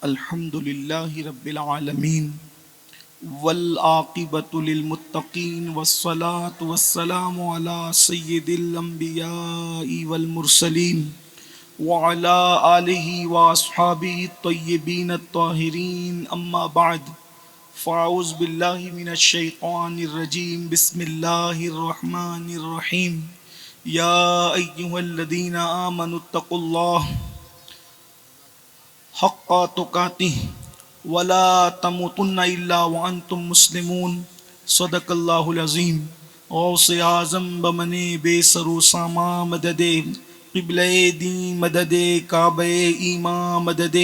الحمد لله رب العالمين والعاقبة للمتقين والصلاة والسلام على سيد الأنبياء والمرسلين وعلى آله وأصحابه الطيبين الطاهرين أما بعد فأعوذ بالله من الشيطان الرجيم بسم الله الرحمن الرحيم يا أيها الذين آمنوا اتقوا الله حق تقاته ولا تموتن الا وانتم مسلمون صدق اللہ العظیم. غوث اعظم بمن بے سر و ساما مدد قبلہ دین مدد کعبہ ایمان مدد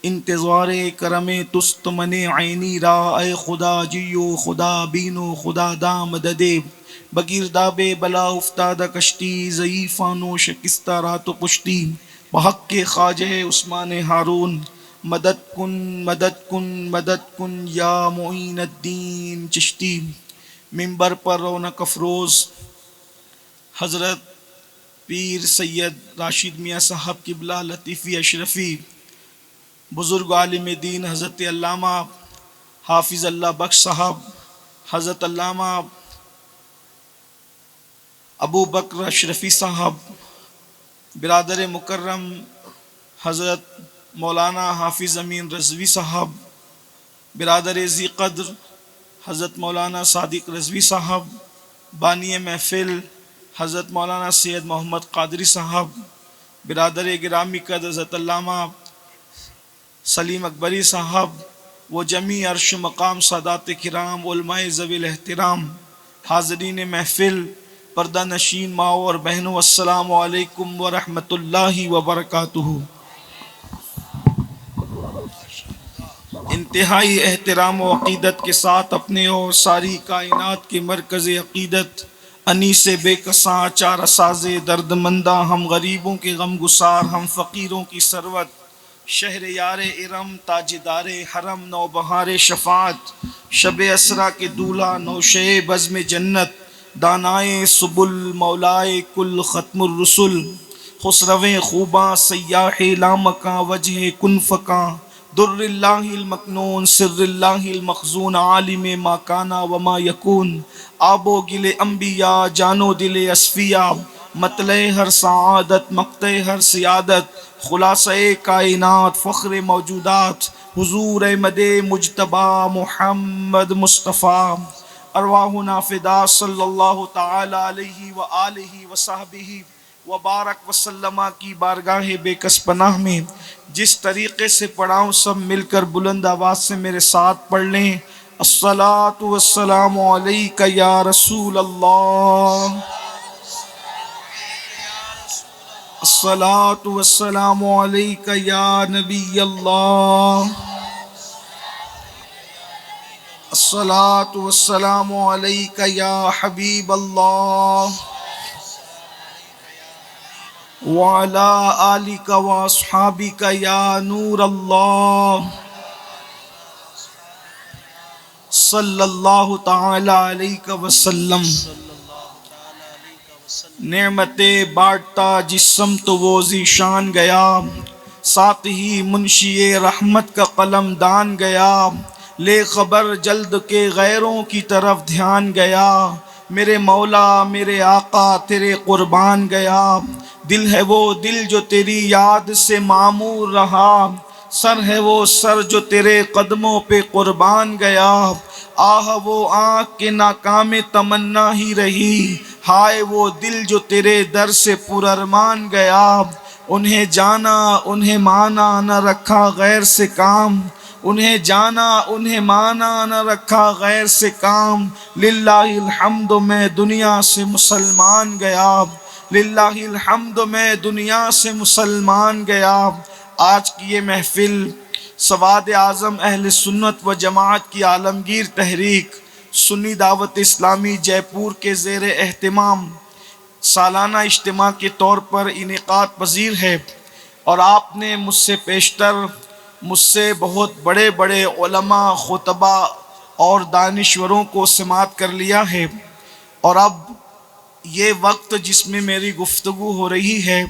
انتظار کرم تست من عینی را اے خدا جیو خدا بینو خدا دا مدد بگیرداب بلا افتادہ کشتی ضعیفان و شکستہ رات و پشتی بحق کے خواجہ عثمان ہارون مدد کن مدد کن مدد کن یا معین الدین چشتی. ممبر پر رونق افروز حضرت پیر سید راشد میاں صاحب قبلہ لطیفی اشرفی، بزرگ عالم دین حضرت علامہ حافظ اللہ بخش صاحب، حضرت علامہ ابو بکر اشرفی صاحب، برادر مکرم حضرت مولانا حافظ امین رضوی صاحب، برادر ذی قدر حضرت مولانا صادق رضوی صاحب، بانی محفل حضرت مولانا سید محمد قادری صاحب، برادر گرامی قدر حضرت علامہ سلیم اکبری صاحب و جمیع عرش مقام سادات کرام علماء ذوی الاحترام، حاضرین محفل، پردہ نشین ماؤں اور بہنوں، السلام علیکم ورحمۃ اللہ وبرکاتہ. انتہائی احترام و عقیدت کے ساتھ اپنے اور ساری کائنات کے مرکز عقیدت انیس بے کساں چار اساز درد مندہ، ہم غریبوں کے غم گسار، ہم فقیروں کی ثروت، شہر یار ارم تاجدار حرم، نوبہار شفاعت، شب اسرا کے دولہا، نوشے بزم جنت، دانائے سبل، مولائے کل ختم الرسل، خسرویں خوباں سیاح لامکاں، وجہ کن فکاں، در اللہ المکنون سر اللہ المخزون، عالم ما کانا وما یکون، آب و گل انبیاء جان و دل اصفیاء، مطلع ہر سعادت مقطع ہر سیادت، خلاصہ کائنات فخر موجودات، حضور احمد مجتبی محمد مصطفیٰ، ارواحنا فدا صلی اللہ تعالی علیہ وآلہ وصحبہ وبارک وسلم کی بارگاہ بے کس پناہ میں جس طریقے سے پڑھاؤں سب مل کر بلند آواز سے میرے ساتھ پڑھ لیں. الصلاۃ والسلام علیک یا رسول اللہ، الصلاۃ والسلام علیک یا نبی اللہ، الصلاۃ والسلام علیک یا حبیب اللہ، وعلی آلک واصحابک یا نور اللہ، صلی اللہ تعالی علیہ وسلم. نعمت بانٹتا جس سمت وہ ذیشان گیا، ساتھ ہی منشی رحمت کا قلم دان گیا، لے خبر جلد کے غیروں کی طرف دھیان گیا، میرے مولا میرے آقا تیرے قربان گیا. دل ہے وہ دل جو تیری یاد سے معمور رہا، سر ہے وہ سر جو تیرے قدموں پہ قربان گیا، آہ وہ آنکھ کے ناکام تمنا ہی رہی، ہائے وہ دل جو تیرے در سے پر ارمان گیا. انہیں جانا انہیں مانا نہ رکھا غیر سے کام، انہیں جانا انہیں مانا نہ رکھا غیر سے کام، للہ الحمد میں دنیا سے مسلمان گیا، للہ الحمد میں دنیا سے مسلمان گیا. آج کی یہ محفل سواد اعظم اہل سنت و جماعت کی عالمگیر تحریک سنی دعوت اسلامی جے پور کے زیر اہتمام سالانہ اجتماع کے طور پر انعقاد پذیر ہے، اور آپ نے مجھ سے پیشتر مجھ سے بہت بڑے بڑے علماء، خطبہ اور دانشوروں کو سماعت کر لیا ہے، اور اب یہ وقت جس میں میری گفتگو ہو رہی ہے،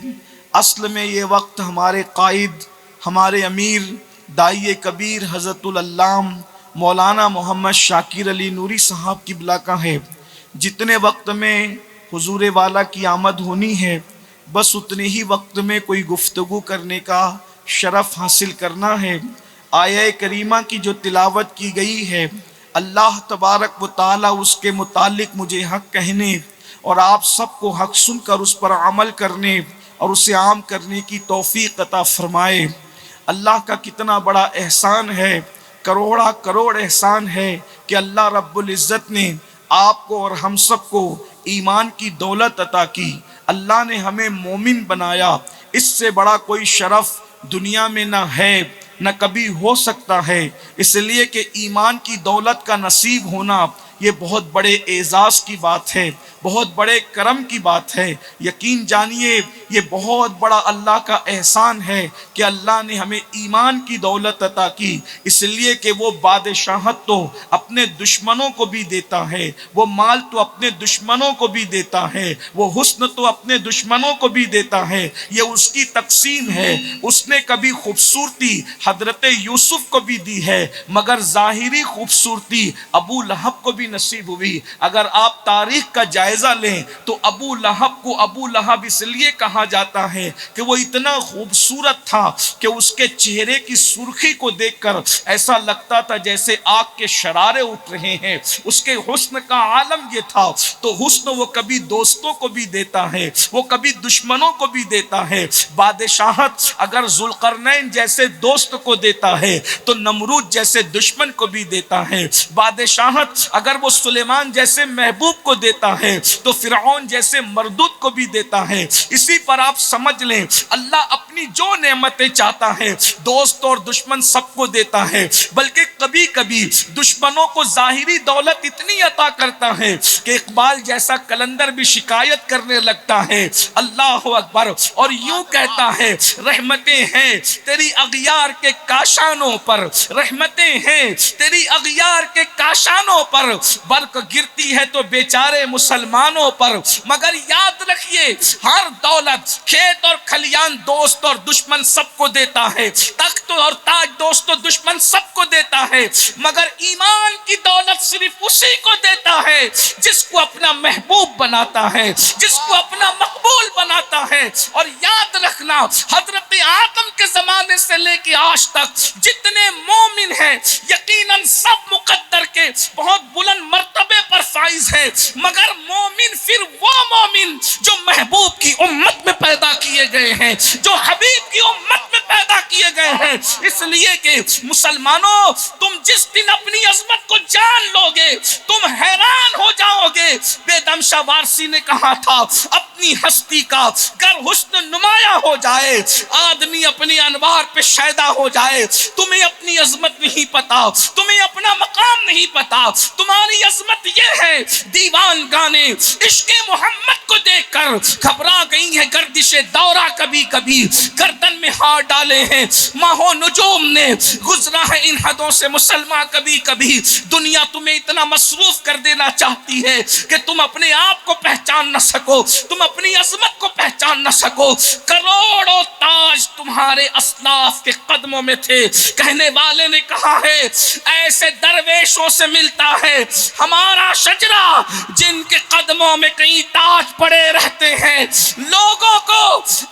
اصل میں یہ وقت ہمارے قائد، ہمارے امیر دائی کبیر حضرت العلام مولانا محمد شاکر علی نوری صاحب قبلہ کا ہے۔ جتنے وقت میں حضور والا کی آمد ہونی ہے بس اتنے ہی وقت میں کوئی گفتگو کرنے کا شرف حاصل کرنا ہے۔ آیہ کریمہ کی جو تلاوت کی گئی ہے اللہ تبارک و تعالی اس کے متعلق مجھے حق کہنے اور آپ سب کو حق سن کر اس پر عمل کرنے اور اسے عام کرنے کی توفیق عطا فرمائے۔ اللہ کا کتنا بڑا احسان ہے، کروڑا کروڑ احسان ہے کہ اللہ رب العزت نے آپ کو اور ہم سب کو ایمان کی دولت عطا کی، اللہ نے ہمیں مومن بنایا۔ اس سے بڑا کوئی شرف دنیا میں نہ ہے نہ کبھی ہو سکتا ہے، اس لیے کہ ایمان کی دولت کا نصیب ہونا یہ بہت بڑے اعزاز کی بات ہے، بہت بڑے کرم کی بات ہے۔ یقین جانیے یہ بہت بڑا اللہ کا احسان ہے کہ اللہ نے ہمیں ایمان کی دولت عطا کی، اس لیے کہ وہ بادشاہت تو اپنے دشمنوں کو بھی دیتا ہے، وہ مال تو اپنے دشمنوں کو بھی دیتا ہے، وہ حسن تو اپنے دشمنوں کو بھی دیتا ہے، یہ اس کی تقسیم ہے۔ اس نے کبھی خوبصورتی حضرت یوسف کو بھی دی ہے مگر ظاہری خوبصورتی ابو لہب کو بھی نصیب ہوئی۔ اگر آپ تاریخ کا جائزہ لیں تو ابو لہب کو ابو لہب اس لیے کہا جاتا ہے کہ وہ اتنا خوبصورت تھا کہ اس کے چہرے کی سرخی کو دیکھ کر ایسا لگتا تھا جیسے آگ کے شرارے اٹھ رہے ہیں۔ اس کے حسن کا عالم یہ تھا۔ تو حسن وہ کبھی دوستوں کو بھی دیتا ہے، وہ کبھی دشمنوں کو بھی دیتا ہے۔ بادشاہت اگر ذوالقرنین جیسے دوست کو دیتا ہے تو نمرود جیسے دشمن کو بھی دیتا ہے۔ بادشاہت اگر وہ سلیمان جیسے محبوب کو دیتا ہے تو فرعون جیسے مردود کو بھی دیتا ہے۔ اسی پر آپ سمجھ لیں اللہ اپنی جو نعمتیں چاہتا ہے دوست اور دشمن سب کو دیتا ہے، بلکہ کبھی کبھی دشمنوں کو ظاہری دولت اتنی عطا کرتا ہے کہ اقبال جیسا کلندر بھی شکایت کرنے لگتا ہے۔ اللہ اکبر، اور یوں کہتا ہے رحمتیں ہیں تیری اغیار کے کاشانوں پر، رحمتیں ہیں تیری اغیار کے کاشانوں پر، برق گرتی ہے تو بیچارے مسلمانوں پر، مگر یاد رکھیے ہر دولت کھیت اور کھلیان دوست اور دشمن سب کو دیتا ہے، تخت اور تاج دوست اور دشمن سب کو دیتا ہے، مگر ایمان کی دولت صرف اسی کو دیتا ہے جس کو اپنا محبوب بناتا ہے، جس کو اپنا مقبول بناتا ہے۔ اور یاد رکھنا حضرت آدم کے زمانے سے لے کے آج تک جتنے مومن ہیں یقیناً سب مقدر کے بہت بلند مرتبے پر فائز ہے، مگر مومن پھر وہ مومن جو محبوب کی امت میں پیدا کیے گئے ہیں، جو حبیب کی امت میں پیدا کیے گئے ہیں۔ اس لیے کہ مسلمانوں تم جس دن اپنی عظمت کو جان لو گے تم حیران ہو جاؤ گے۔ بے دم شاہ وارسی نے کہا تھا اپنی ہستی کا گر حسن نمایاں ہو جائے آدمی اپنی انوار پہ شیدا ہو جائے۔ تمہیں اپنی عظمت نہیں پتا، تمہیں اپنا مقام نہیں پتا، تمہاری عظمت یہ ہے دیوان گانے عشق محمد کو دیکھ کر گھبرا گئی ہے گردش دورہ، کبھی کبھی گردن میں ہار ڈالے ہیں ماہ و نجوم نے، گزرا ہے ان حدوں سے مسلمان کبھی کبھی۔ دنیا تمہیں اتنا مصروف کر دینا چاہتی ہے کہ تم اپنے آپ کو پہچان نہ سکو، تم اپنی عظمت کو پہچان نہ سکو۔ کروڑوں تاج تمہارے اسلاف کے قدموں میں تھے، کہنے والے نے کہا ہے ایسے درویشوں سے ملتا ہے ہمارا شجرہ جن کے قدموں میں کئی تاج پڑے رہتے ہیں۔ لوگوں کو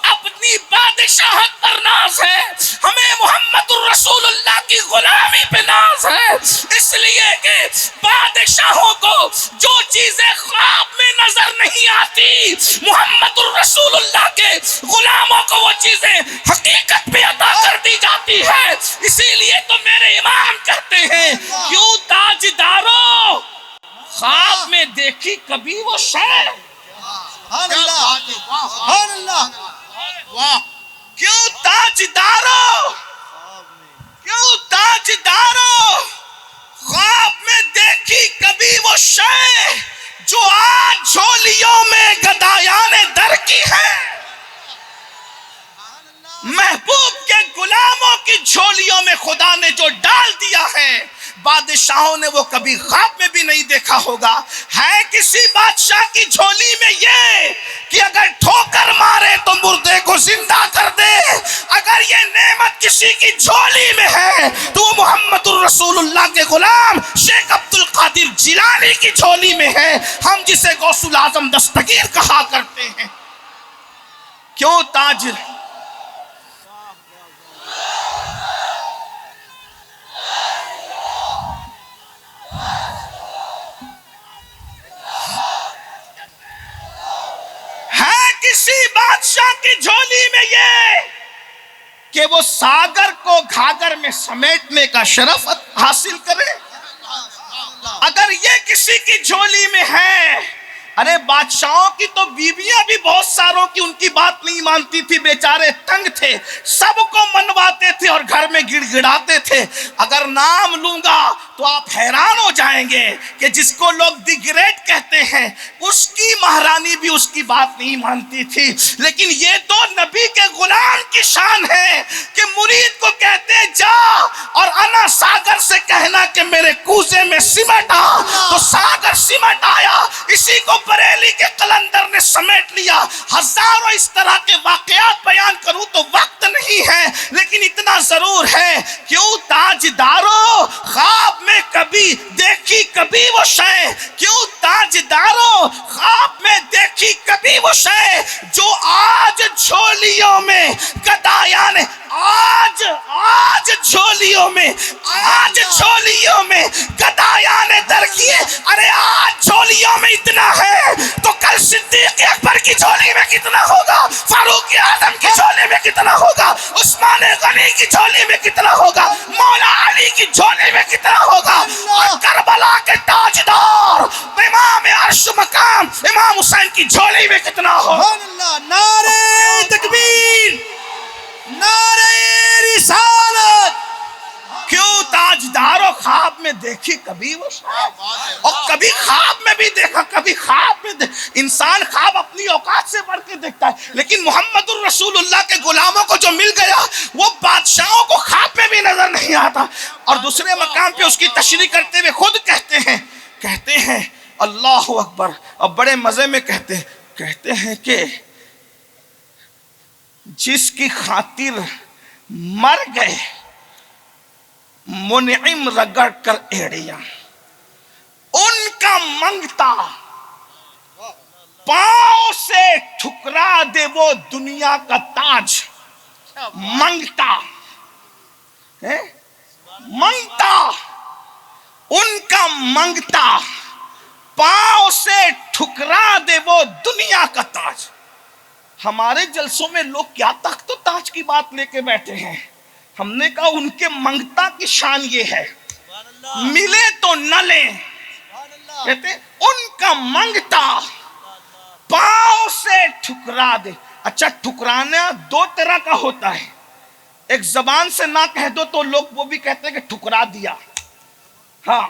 اپنی بادشاہت پر ناز ہے، ہمیں محمد الرسول اللہ کی غلامی پہ ناز ہے، اس لیے کہ بادشاہوں کو جو چیزیں خواب میں نظر نہیں آتی محمد الرسول اللہ کے غلاموں کو وہ چیزیں حقیقت پہ عطا کر دی جاتی ہے۔ اسی لیے تو میرے امام کہتے ہیں کیوں تاجدارو خواب میں دیکھی کبھی وہ شے، کیوں تاجدارو، کیوں تاجدارو خواب میں دیکھی کبھی وہ شے جو آج جھولیوں میں گدایان در کی ہے۔ محبوب کے غلاموں کی جھولیوں میں خدا نے جو ڈال دیا ہے بادشاہوں نے وہ کبھی خواب میں بھی نہیں دیکھا ہوگا. ہے کسی بادشاہ کی جھولی میں یہ کہ اگر ٹھوکر مارے تو مردے کو زندہ کر دے؟ اگر یہ نعمت کسی کی جھولی میں ہے تو وہ محمد الرسول اللہ کے غلام شیخ عبد القادر جیلانی کی جھولی میں ہے، ہم جسے غوث الاعظم دستگیر کہا کرتے ہیں. کیوں تاج ہے کسی بادشاہ کی جھولی میں یہ کہ وہ ساگر کو گھاگر میں سمیٹنے کا شرف حاصل کرے؟ اگر یہ کسی کی جھولی میں ہے، ارے بادشاہوں کی تو بیویاں بھی بہت ساروں کی ان کی بات نہیں مانتی تھی، بیچارے تنگ تھے، سب کو منواتے تھے اور گھر میں گڑ گڑاتے تھے. اگر نام لوں گا تو آپ حیران ہو جائیں گے کہ جس کو لوگ دی گریٹ کہتے ہیں اس کی مہرانی بھی اس کی بات نہیں مانتی تھی. لیکن یہ تو نبی کے غلام کی شان ہے کہ مرید کو کہتے جا اور انا ساگر سے کہنا کہ میرے کوزے میں سمٹ آ، تو ساگر سمٹ آیا. اسی کو بریلی کے قلندر نے سمیٹ لیا. ہزاروں اس طرح کے واقعات بیان کروں تو وقت نہیں ہے، لیکن اتنا ضرور ہے، کیوں تاجداروں خواب میں کبھی دیکھی کبھی وہ شے، کیوں تاجداروں خواب میں دیکھی کبھی وہ شے جو آج جھولیوں میں گدایان آج جھولیوں میں گدایان در کیے. ارے آج جھولیوں میں اتنا ہے تو کل صدیق اکبر کی جھولی میں کتنا ہوگا، فاروق اعظم کی جھولی میں کتنا ہوگا، عثمان غنی کی جھولی میں کتنا ہوگا، مولا علی کی جھولی میں کتنا ہوگا، اور کربلا کے تاجدار امام عرش مقام امام حسین کی جھولی میں کتنا ہوگا. نعرہ تکبیر، نعرہ رسالت. کیوں تاجداروں خواب میں دیکھی کبھی وہ شاید، اور کبھی خواب میں بھی دیکھا کبھی خواب میں انسان خواب اپنی اوقات سے بڑھ کے دیکھتا ہے، لیکن محمد الرسول اللہ کے غلاموں کو جو مل گیا وہ بادشاہوں کو خواب میں بھی نظر نہیں آتا. اور دوسرے مقام پہ اس کی تشریح کرتے ہوئے خود کہتے ہیں اللہ اکبر، اور بڑے مزے میں کہتے ہیں کہ جس کی خاطر مر گئے منعم رگڑ کر ایڑیاں، ان کا منگتا پاؤں سے ٹھکرا دے وہ دنیا کا تاج. منگتا ان کا منگتا پاؤں سے ٹھکرا دے وہ دنیا کا تاج. ہمارے جلسوں میں لوگ کیا تخت و تاج کی بات لے کے بیٹھے ہیں. ہم نے کہا ان کے منگتا کی شان یہ ہے، ملے تو نہ لیں. کہتے ہیں ان کا منگتا پاؤں سے ٹھکرا دے. اچھا ٹھکرانا دو طرح کا ہوتا ہے، ایک زبان سے نہ کہہ دو تو لوگ وہ بھی کہتے ہیں کہ ٹھکرا دیا. ہاں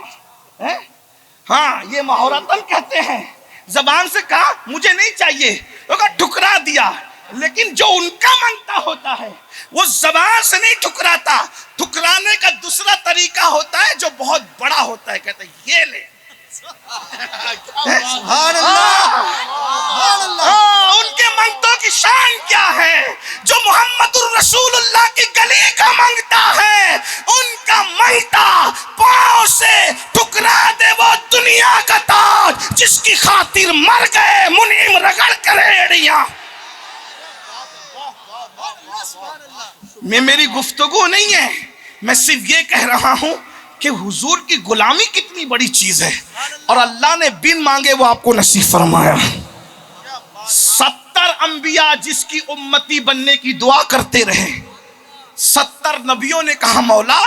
یہ مہورتن کہتے ہیں، زبان سے کہا مجھے نہیں چاہیے تو کہا ٹھکرا دیا. لیکن جو ان کا منگتا ہوتا ہے وہ زبان سے نہیں ٹھکراتا. ٹھکرانے کا دوسرا طریقہ ہوتا ہے جو بہت بڑا ہوتا ہے، کہتے ہیں یہ لے. سبحان اللہ، سبحان اللہ. ان کے منگتوں کی شان کیا ہے؟ جو محمد الرسول اللہ کی گلی کا منگتا ہے، ان کا منگتا پاؤں سے ٹکرا دے وہ دنیا کا تاج جس کی خاطر مر گئے منعم رگڑ کر ایڑیاں. میری گفتگو نہیں ہے، میں صرف یہ کہہ رہا ہوں کہ حضور کی غلامی کتنی بڑی چیز ہے، اور اللہ نے بن مانگے وہ آپ کو نصیب فرمایا. 70 انبیاء جس کی امتی بننے کی دعا کرتے رہے، 70 نبیوں نے کہا مولا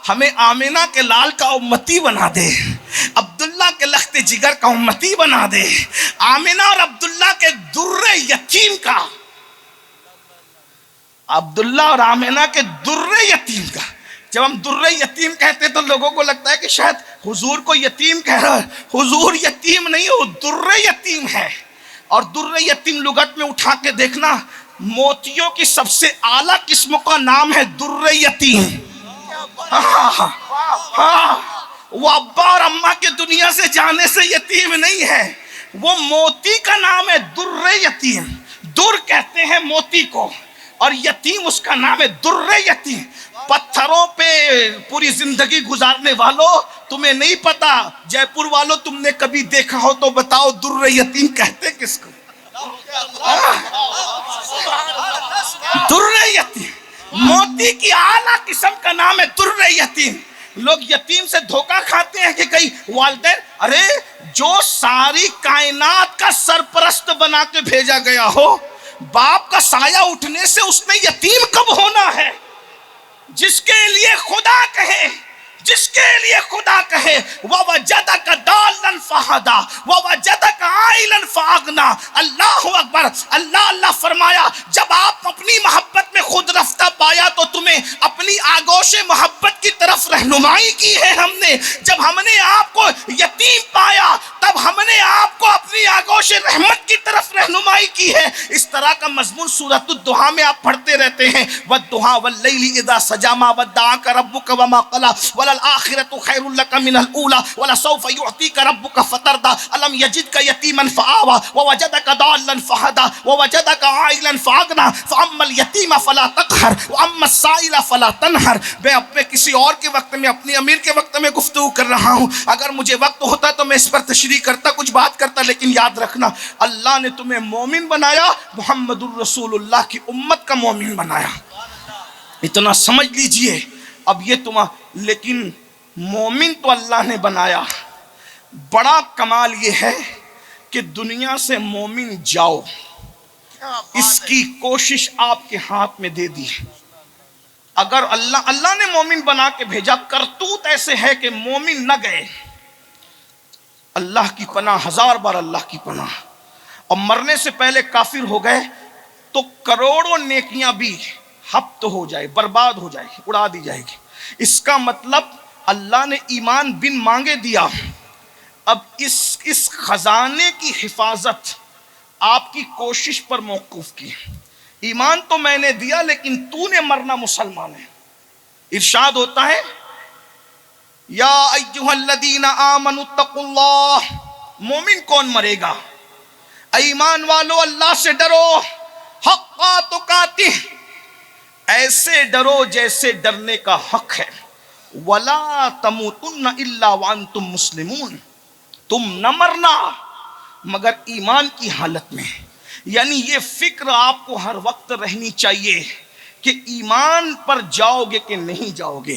ہمیں آمینہ کے لال کا امتی بنا دے، عبداللہ کے لخت جگر کا امتی بنا دے، آمینہ اور عبداللہ کے در یتیم کا، عبداللہ اور آمینہ کے در یتیم کا. جب ہم در یتیم کہتے تو لوگوں کو لگتا ہے کہ شاید حضور کو یتیم کہہ رہا ہے. حضور یتیم نہیں، وہ در یتیم ہے. اور در یتیم لغت میں اٹھا کے دیکھنا، موتیوں کی سب سے اعلیٰ قسم کا نام ہے در یتیم. وہ ابا اور اماں کے دنیا سے جانے سے یتیم نہیں ہے، وہ موتی کا نام ہے در یتیم، در کہتے ہیں موتی کو، اور یتیم اس کا نام ہے در یتیم۔ پتھروں پہ پوری زندگی گزارنے والوں، تمہیں نہیں پتا، جے پور والوں تم نے کبھی دیکھا ہو تو بتاؤ در یتیم کہتے کس کو؟ در یتیم، موتی کی اعلیٰ قسم کا نام ہے در یتیم۔ لوگ یتیم سے دھوکہ کھاتے ہیں کہ کئی والدین، ارے جو ساری کائنات کا سرپرست بنا کے بھیجا گیا ہو، باپ کا سایہ اٹھنے سے اس نے یتیم کب ہونا ہے؟ جس کے لیے خدا کہے، جس کے لیے خدا کہے وَوَجَدَكَ ضَالًّا فَہَدَىٰ وَوَجَدَكَ عَائِلًا فَأَغْنَىٰ۔ اللہ اکبر، اللہ فرمایا جب آپ اپنی محبت میں خود رفتہ پایا تو تمہیں اپنی آگوش محبت کی طرف رہنمائی کی ہے ہم نے۔ جب ہم نے آپ کو یتیم پایا تب ہم نے آپ کو اپنی آگوش رحمت کی طرف رہنمائی کی ہے۔ اس طرح کا مضمون سورۃ الضحیٰ میں آپ پڑھتے رہتے ہیں، وَالضُّحَىٰ وَاللَّيْلِ إِذَا سَجَىٰ مَا وَدَّعَكَ رَبُّكَ وَمَا قَلَىٰ وَلَلْآخِرَةُ خَيْرٌ لَكَ مِنَ الْأُولَىٰ وَلَسَوْفَ يُعْطِيكَ رَبُّكَ فَتَرْضَىٰ أَلَمْ يَجِدْكَ يَتِيمًا فَآوَىٰ وَوَجَدَكَ ضَالًّا فَهَدَىٰ وَوَجَدَكَ عَائِلًا فَأَغْنَىٰ فَأَمَّا الْيَتِيمَ فَلَا تَقْهَرْ وَأَمَّا السَّائِلَ فَلَا تَنْهَرْ۔ میں اپنے کسی اور کے وقت میں، اپنی امیر کے وقت میں گفتگو کر رہا ہوں، اگر مجھے وقت ہوتا تو میں اس پر تشریح کرتا، کچھ بات کرتا، لیکن یاد رکھنا اللہ نے تمہیں مومن بنایا، محمد الرسول اللہ کی امت کا مومن بنایا، اتنا سمجھ لیجئے۔ اب یہ لیکن مومن تو اللہ نے بنایا، بڑا کمال یہ ہے کہ دنیا سے مومن جاؤ، اس کی کوشش آپ کے ہاتھ میں دے دی۔ اگر اللہ نے مومن بنا کے بھیجا، کرتوت ایسے ہے کہ مومن نہ گئے، اللہ کی پناہ، ہزار بار اللہ کی پناہ، اور مرنے سے پہلے کافر ہو گئے تو کروڑوں نیکیاں بھی ہفت ہو جائے، برباد ہو جائے گی، اڑا دی جائے گی۔ اس کا مطلب اللہ نے ایمان بن مانگے دیا، اب اس خزانے کی حفاظت آپ کی کوشش پر موقوف کی۔ ایمان تو میں نے دیا لیکن تو نے مرنا مسلمان ہے۔ ارشاد ہوتا ہے یا ایھا الذین آمنوا اتقوا اللہ، مومن کون مرے گا؟ ایمان والو اللہ سے ڈرو، حق تقاتہ، ایسے ڈرو جیسے ڈرنے کا حق ہے، وَلَا تَمُوتُنَّ إِلَّا وَأَنْتُمْ مُسْلِمُونَ، تم نہ مرنا مگر ایمان کی حالت میں۔ یعنی یہ فکر آپ کو ہر وقت رہنی چاہیے کہ ایمان پر جاؤ گے کہ نہیں جاؤ گے۔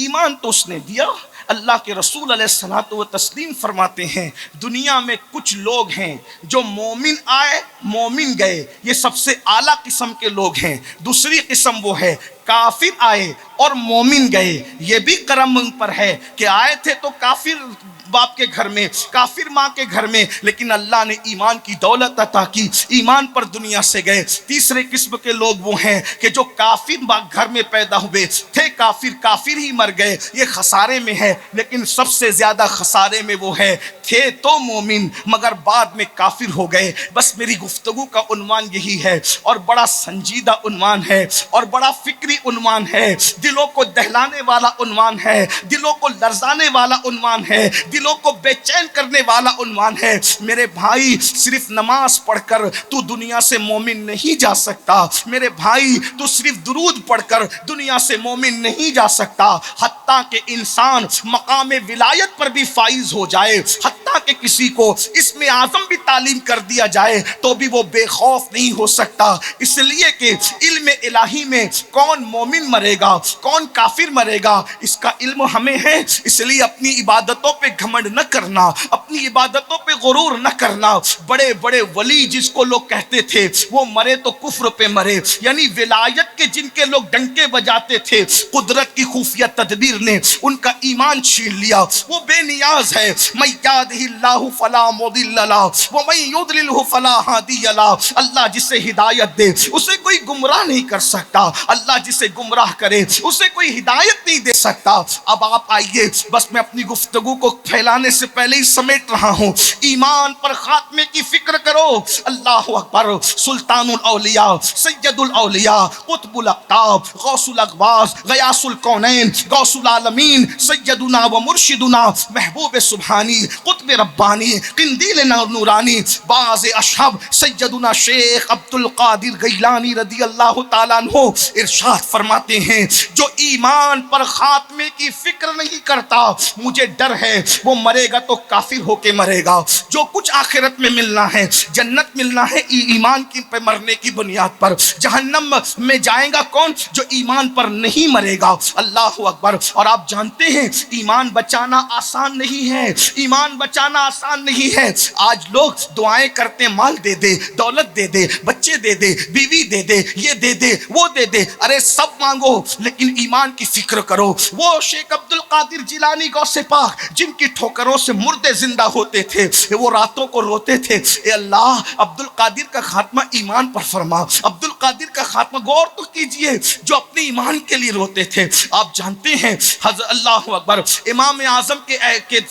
ایمان تو اس نے دیا۔ اللہ کے رسول علیہ الصلوۃ والتسلیم فرماتے ہیں دنیا میں کچھ لوگ ہیں جو مومن آئے مومن گئے، یہ سب سے اعلیٰ قسم کے لوگ ہیں۔ دوسری قسم وہ ہے کافر آئے اور مومن گئے، یہ بھی کرم ان پر ہے کہ آئے تھے تو کافر باپ کے گھر میں، کافر ماں کے گھر میں، لیکن اللہ نے ایمان کی دولت عطا کی، ایمان پر دنیا سے گئے۔ تیسرے قسم کے لوگ وہ ہیں کہ جو کافر گھر میں پیدا ہوئے تھے، کافر ہی مر گئے، یہ خسارے میں ہے۔ لیکن سب سے زیادہ خسارے میں وہ ہے تھے تو مومن مگر بعد میں کافر ہو گئے۔ بس میری گفتگو کا عنوان یہی ہے، اور بڑا سنجیدہ عنوان ہے، اور بڑا فکری عنوان ہے، دلوں کو دہلانے والا عنوان ہے، دلوں کو لرزانے والا عنوان ہے، دلوں کو بے چین کرنے والا عنوان ہے۔ میرے بھائی، صرف نماز پڑھ کر تو دنیا سے مومن نہیں جا سکتا۔ میرے بھائی، تو صرف درود پڑھ کر دنیا سے مومن نہیں جا سکتا۔ حتیٰ کہ انسان مقام ولایت پر بھی فائز ہو جائے، حتیٰ کہ کسی کو اسم اعظم بھی تعلیم کر دیا جائے تو بھی وہ بے خوف نہیں ہو سکتا، اس لیے کہ علم الہی میں کون مومن مرے گا کون کافر مرے گا اس کا علم ہمیں ہے۔ اس لیے اپنی عبادتوں پہ گھمنڈ نہ کرنا، اپنی عبادتوں پہ غرور نہ کرنا۔ بڑے بڑے ولی جس کو لوگ کہتے تھے وہ مرے تو کفر پہ مرے، یعنی ولایت کے جن کے لوگ ڈنکے بجاتے تھے، قدرت کی خفیہ تدبیر نے ان کا ایمان چھین لیا۔ وہ بے نیاز ہے، من یادہ اللہ فلا مضل لہ ومن یضللہ فلا ہادی لہ. اللہ جسے ہدایت دے اسے کوئی گمراہ نہیں کر سکتا، اللہ جسے گمراہ کرے اسے کوئی ہدایت نہیں دے سکتا. اب آپ آئیے، بس میں اپنی گفتگو کو پھیلانے سے پہلے ہی سمیٹ رہا ہوں. ایمان پر خاتمے کی فکر کرو. اللہ اکبر. سلطان الاولیاء، سید الاولیاء، قطب الاقطاب، غوث الاغواث، غیاث الکونین، غوث العالمین، سیدنا و مرشدنا محبوب سبحانی، قطب ربانی، قندیل نورانی، باز اشہب سیدنا شیخ عبد القادر گیلانی رضی اللہ تعالیٰ عنہ ارشاد فرماتے ہیں جو ایمان پر خاتمے کی فکر نہیں کرتا مجھے ڈر ہے وہ مرے گا تو کافر ہو کے مرے گا. جو کچھ آخرت میں ملنا ہے، جنت ملنا ہے ایمان کی پہ مرنے کی بنیاد پر. جہنم میں جائے گا کون؟ جو ایمان پر نہیں مرے گا. اللہ اکبر. اور آپ جانتے ہیں ایمان بچانا آسان نہیں ہے، ایمان بچانا آسان نہیں ہے. آج لوگ دعائیں کرتے مال دے دے، دولت دے دے، بچے دے دے، بیوی دے دے، یہ دے دے، وہ دے دے. ارے سب مانگو لیکن ایمان کی فکر کرو. وہ شیخ عبد القادر جیلانی غوث پاک جن کی ٹھوکروں سے مردے زندہ ہوتے تھے، وہ راتوں کو روتے تھے اے اللہ عبد القادر کا خاتمہ ایمان پر فرما. عبد القادر کا خاتمہ غور تو کیجئے جو اپنے ایمان کے لیے روتے تھے. آپ جانتے ہیں حضرت اللہ اکبر امام اعظم کے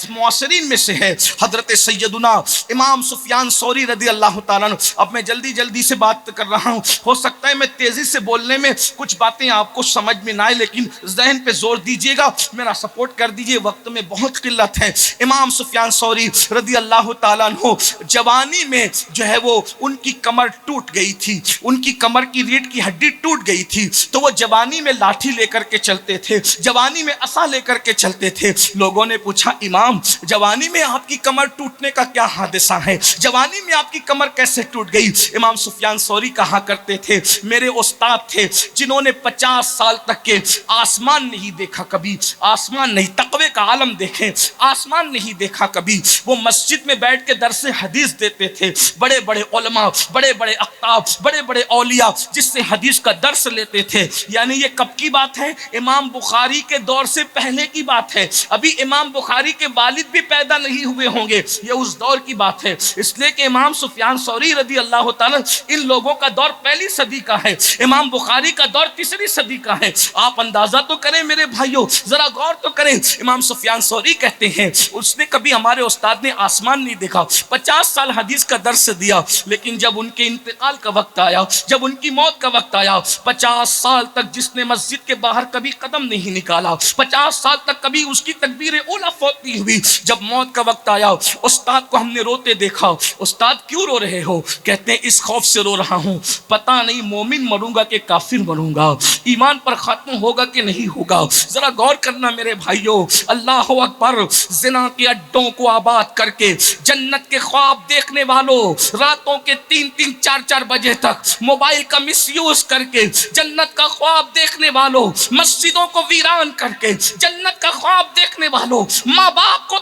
معاصرین میں سے ہے حضرت سیدنا امام سفیان ثوری رضی اللہ تعالیٰ عنہ. اب میں جلدی سے بات کر رہا ہوں، ہو سکتا ہے میں تیزی سے بولنے میں کچھ باتیں آپ کو سمجھ میں نہ آئے، لیکن ذہن پہ زور دیجئے گا، میرا سپورٹ کر دیجئے، وقت میں بہت قلت ہے. امام سفیان ثوری رضی اللہ تعالیٰ عنہ جوانی میں جو ہے وہ ان کی کمر ٹوٹ گئی تھی، ان کی کمر کی ریڑھ کی ہڈی ٹوٹ گئی تھی، تو وہ جوانی میں لاٹھی لے کر کے چلتے تھے، جوانی میں عصا لے کر کے چلتے تھے. لوگوں نے پوچھا امام جوانی میں آپ کی کمر ٹوٹنے کا کیا حادثہ ہے، جوانی میں آپ کی کمر کیسے ٹوٹ گئی؟ امام سفیان ثوری کہا کرتے تھے میرے استاد تھے جنہوں نے 50 سال تک کے آسمان نہیں دیکھا، کبھی آسمان نہیں، تقوی کا عالم دیکھیں، آسمان نہیں دیکھا کبھی. وہ مسجد میں بیٹھ کے درس حدیث دیتے تھے، بڑے بڑے علماء، بڑے بڑے اقطاب، بڑے بڑے اولیاء جس سے حدیث کا درس لیتے تھے. یعنی یہ کب کی بات ہے؟ امام بخاری کے دور سے پہلے کی بات ہے. ابھی امام بخاری کے والد بھی پیدا نہیں ہوئے ہوں گے، یہ اس دور کی بات ہے. اس لیے کہ امام سفیان ثوری رضی اللہ تعالیٰ ان لوگوں کا دور پہلی صدی کا ہے، امام بخاری کا دور تیسری صدی کا ہے. آپ اندازہ تو کریں میرے بھائیوں، ذرا غور تو کریں. امام سفیان ثوری کہتے ہیں اس نے کبھی ہمارے استاد نے آسمان نہیں دیکھا، 50 سال حدیث کا درس دیا، لیکن جب ان کے انتقال کا وقت آیا، جب ان کی موت کا وقت آیا، 50 سال تک جس نے مسجد کے باہر کبھی قدم نہیں نکالا، 50 سال تک کبھی اس کی تکبیر اولیٰ فوت نہیں ہوئی، جب موت کا وقت آیا استاد کو ہم نے روتے دیکھا. استاد کیوں رو رہے ہو؟ کہتے ہیں اس خوف سے رو رہا ہوں پتہ نہیں مومن مروں گا کہ کافر مروں گا، ایمان پر ختم ہوگا کہ نہیں ہوگا. ذرا غور کرنا میرے بھائیوں. اللہ اکبر. زنا کے اڈوں کو آباد کر کے جنت کے خواب دیکھنے والوں، راتوں کے 3-4 بجے تک موبائل کا مس یوز کر کے جنت کا خواب دیکھنے والوں، مسجدوں کو ویران کر کے جنت کا خواب دیکھنے والوں، ماں باپ کو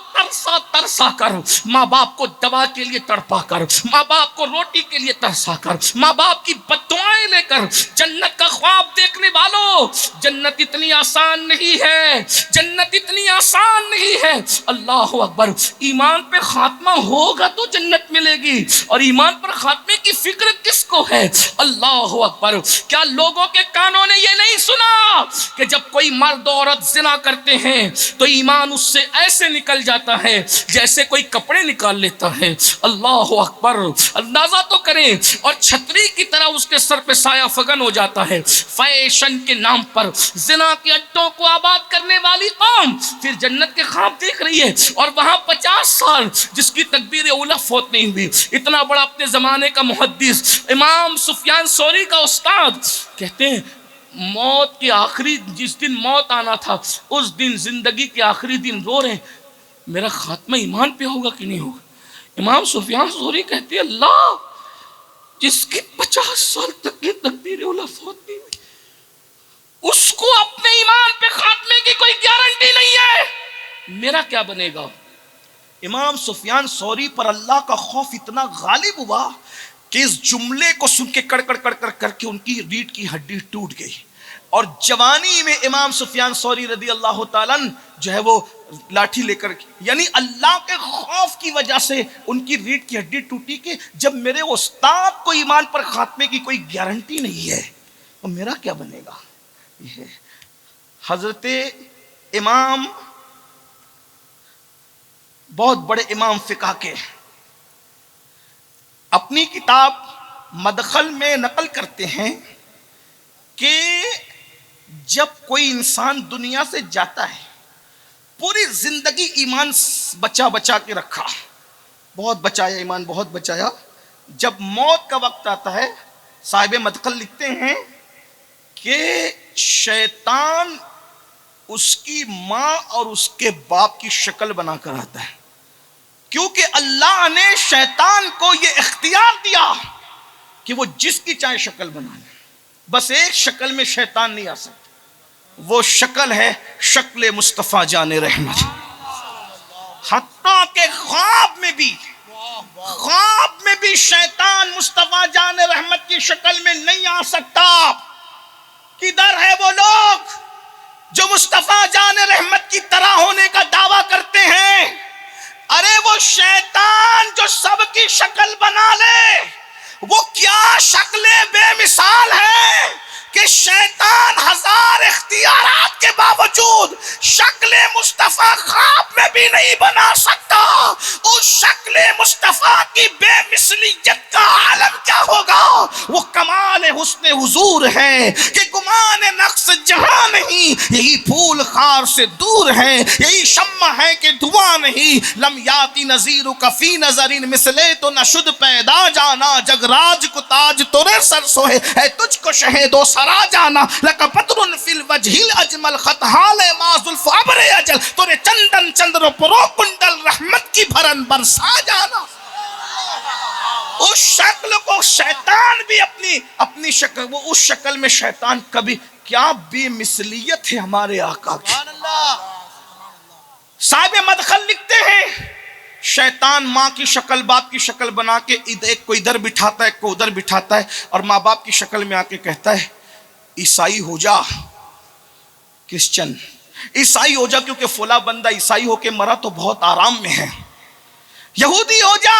ترسا کر، ماں باپ کو دوا کے لیے تڑپا کر، ماں باپ کو روٹی کے لیے ترسا کر، ماں باپ کی بددعائیں لے کر جنت کا خواب دیکھنے والوں، جنت اتنی آسان نہیں ہے، جنت اتنی آسان نہیں ہے. اللہ اکبر. ایمان پہ خاتمہ ہوگا تو جنت ملے گی، اور ایمان پر خاتمے کی فکر کس کو ہے؟ اللہ اکبر. کیا لوگوں کے کانوں نے یہ نہیں سنا کہ جب کوئی مرد عورت زنا کرتے ہیں تو ایمان اس سے ایسے نکل جاتا ہے جیسے کوئی کپڑے نکال لیتا ہے؟ اللہ اکبر. اندازہ تو کریں. اور چھتری کی طرح اس کے سر پہ سایہ فگن ہو جاتا ہے. فیشن کے نام پر زنا کے اڈوں کو آباد کرنے والی قوم پھر جنت کے خواب دیکھ رہی ہے، اور وہاں 50 سال جس کی تکبیر اولیٰ فوت نہیں ہوئی. اتنا بڑا اپنے زمانے کا محدث امام سفیان ثوری کا استاد کہتے ہیں موت کے آخری جس دن موت آنا تھا اس دن زندگی کے آخری دن رو رہے میرا خاتمہ ایمان پہ ہوگا کہ نہیں ہوگا. امام سفیان ثوری کہتے ہیں اللہ جس کی 50 سال تک یہ تکبیر اولیٰ فوت نہیں ہوئی اس کو اپنے ایمان پہ خاتمے کی کوئی گارنٹی نہیں ہے، میرا کیا بنے گا؟ امام سفیان ثوری پر اللہ کا خوف اتنا غالب ہوا کہ اس جملے کو سن کے کڑ کر کے ان کی ریڑھ کی ہڈی ٹوٹ گئی. اور جوانی میں امام سفیان ثوری رضی اللہ تعالیٰ جو ہے وہ لاٹھی لے کر، یعنی اللہ کے خوف کی وجہ سے ان کی ریڑھ کی ہڈی ٹوٹی کہ جب میرے استاد کو ایمان پر خاتمے کی کوئی گارنٹی نہیں ہے تو میرا کیا بنے گا. یہ حضرت امام بہت بڑے امام فقہ کے اپنی کتاب مدخل میں نقل کرتے ہیں کہ جب کوئی انسان دنیا سے جاتا ہے، پوری زندگی ایمان بچا بچا کے رکھا، بہت بچایا ایمان، بہت بچایا، جب موت کا وقت آتا ہے صاحب مدخل لکھتے ہیں کہ شیطان اس کی ماں اور اس کے باپ کی شکل بنا کر آتا ہے، کیونکہ اللہ نے شیطان کو یہ اختیار دیا کہ وہ جس کی چاہے شکل بنا لے، بس ایک شکل میں شیطان نہیں آ سکتا، وہ شکل ہے شکل مصطفیٰ جان رحمت. حتیٰ کہ خواب میں بھی شیطان مصطفیٰ جان رحمت کی شکل میں نہیں آ سکتا. کدھر ہے وہ لوگ جو مصطفیٰ جان رحمت کی طرح ہونے کا دعویٰ کرتے ہیں؟ ارے وہ شیطان جو سب کی شکل بنا لے، وہ کیا شکل بے مثال ہے کہ شیطان ہزار اختیارات کے باوجود شکل مصطفیٰ خواب میں بھی نہیں بنا سکتا. اس شکل مصطفیٰ کی بے مثلیت کا عالم کیا ہوگا؟ وہ کمال حسن حضور ہے کہ گمان نقص جہاں نہیں، یہی پھول خار سے دور ہے، یہی شمع ہے کہ دھواں نہیں. لم یاتی نظیر کا فی نظر مثلے تو نہ شد پیدا جانا، جگ راج کو تاج تورے سر سوہے ہے تجھ کو شہد و سرا جانا. لک پتر فی الوجہ الاجمل خط حال معذلف ابر اجل، تورے چندن چندر پرو کنڈل رحمت کی بھرن برسا جانا. اس شکل کو شیطان بھی اپنی شکل، وہ اس شکل میں شیطان کبھی، کیا بے مثلیت ہے ہمارے آقا کی. صاحب مدخل لکھتے ہیں شیطان ماں کی شکل باپ کی شکل بنا کے ایک کو ادھر بٹھاتا ہے ایک کو ادھر بٹھاتا ہے، اور ماں باپ کی شکل میں آ کے کہتا ہے عیسائی ہو جا، کرسچن عیسائی ہو جا کیونکہ فلاں بندہ عیسائی ہو کے مرا تو بہت آرام میں ہے. یہودی ہو جا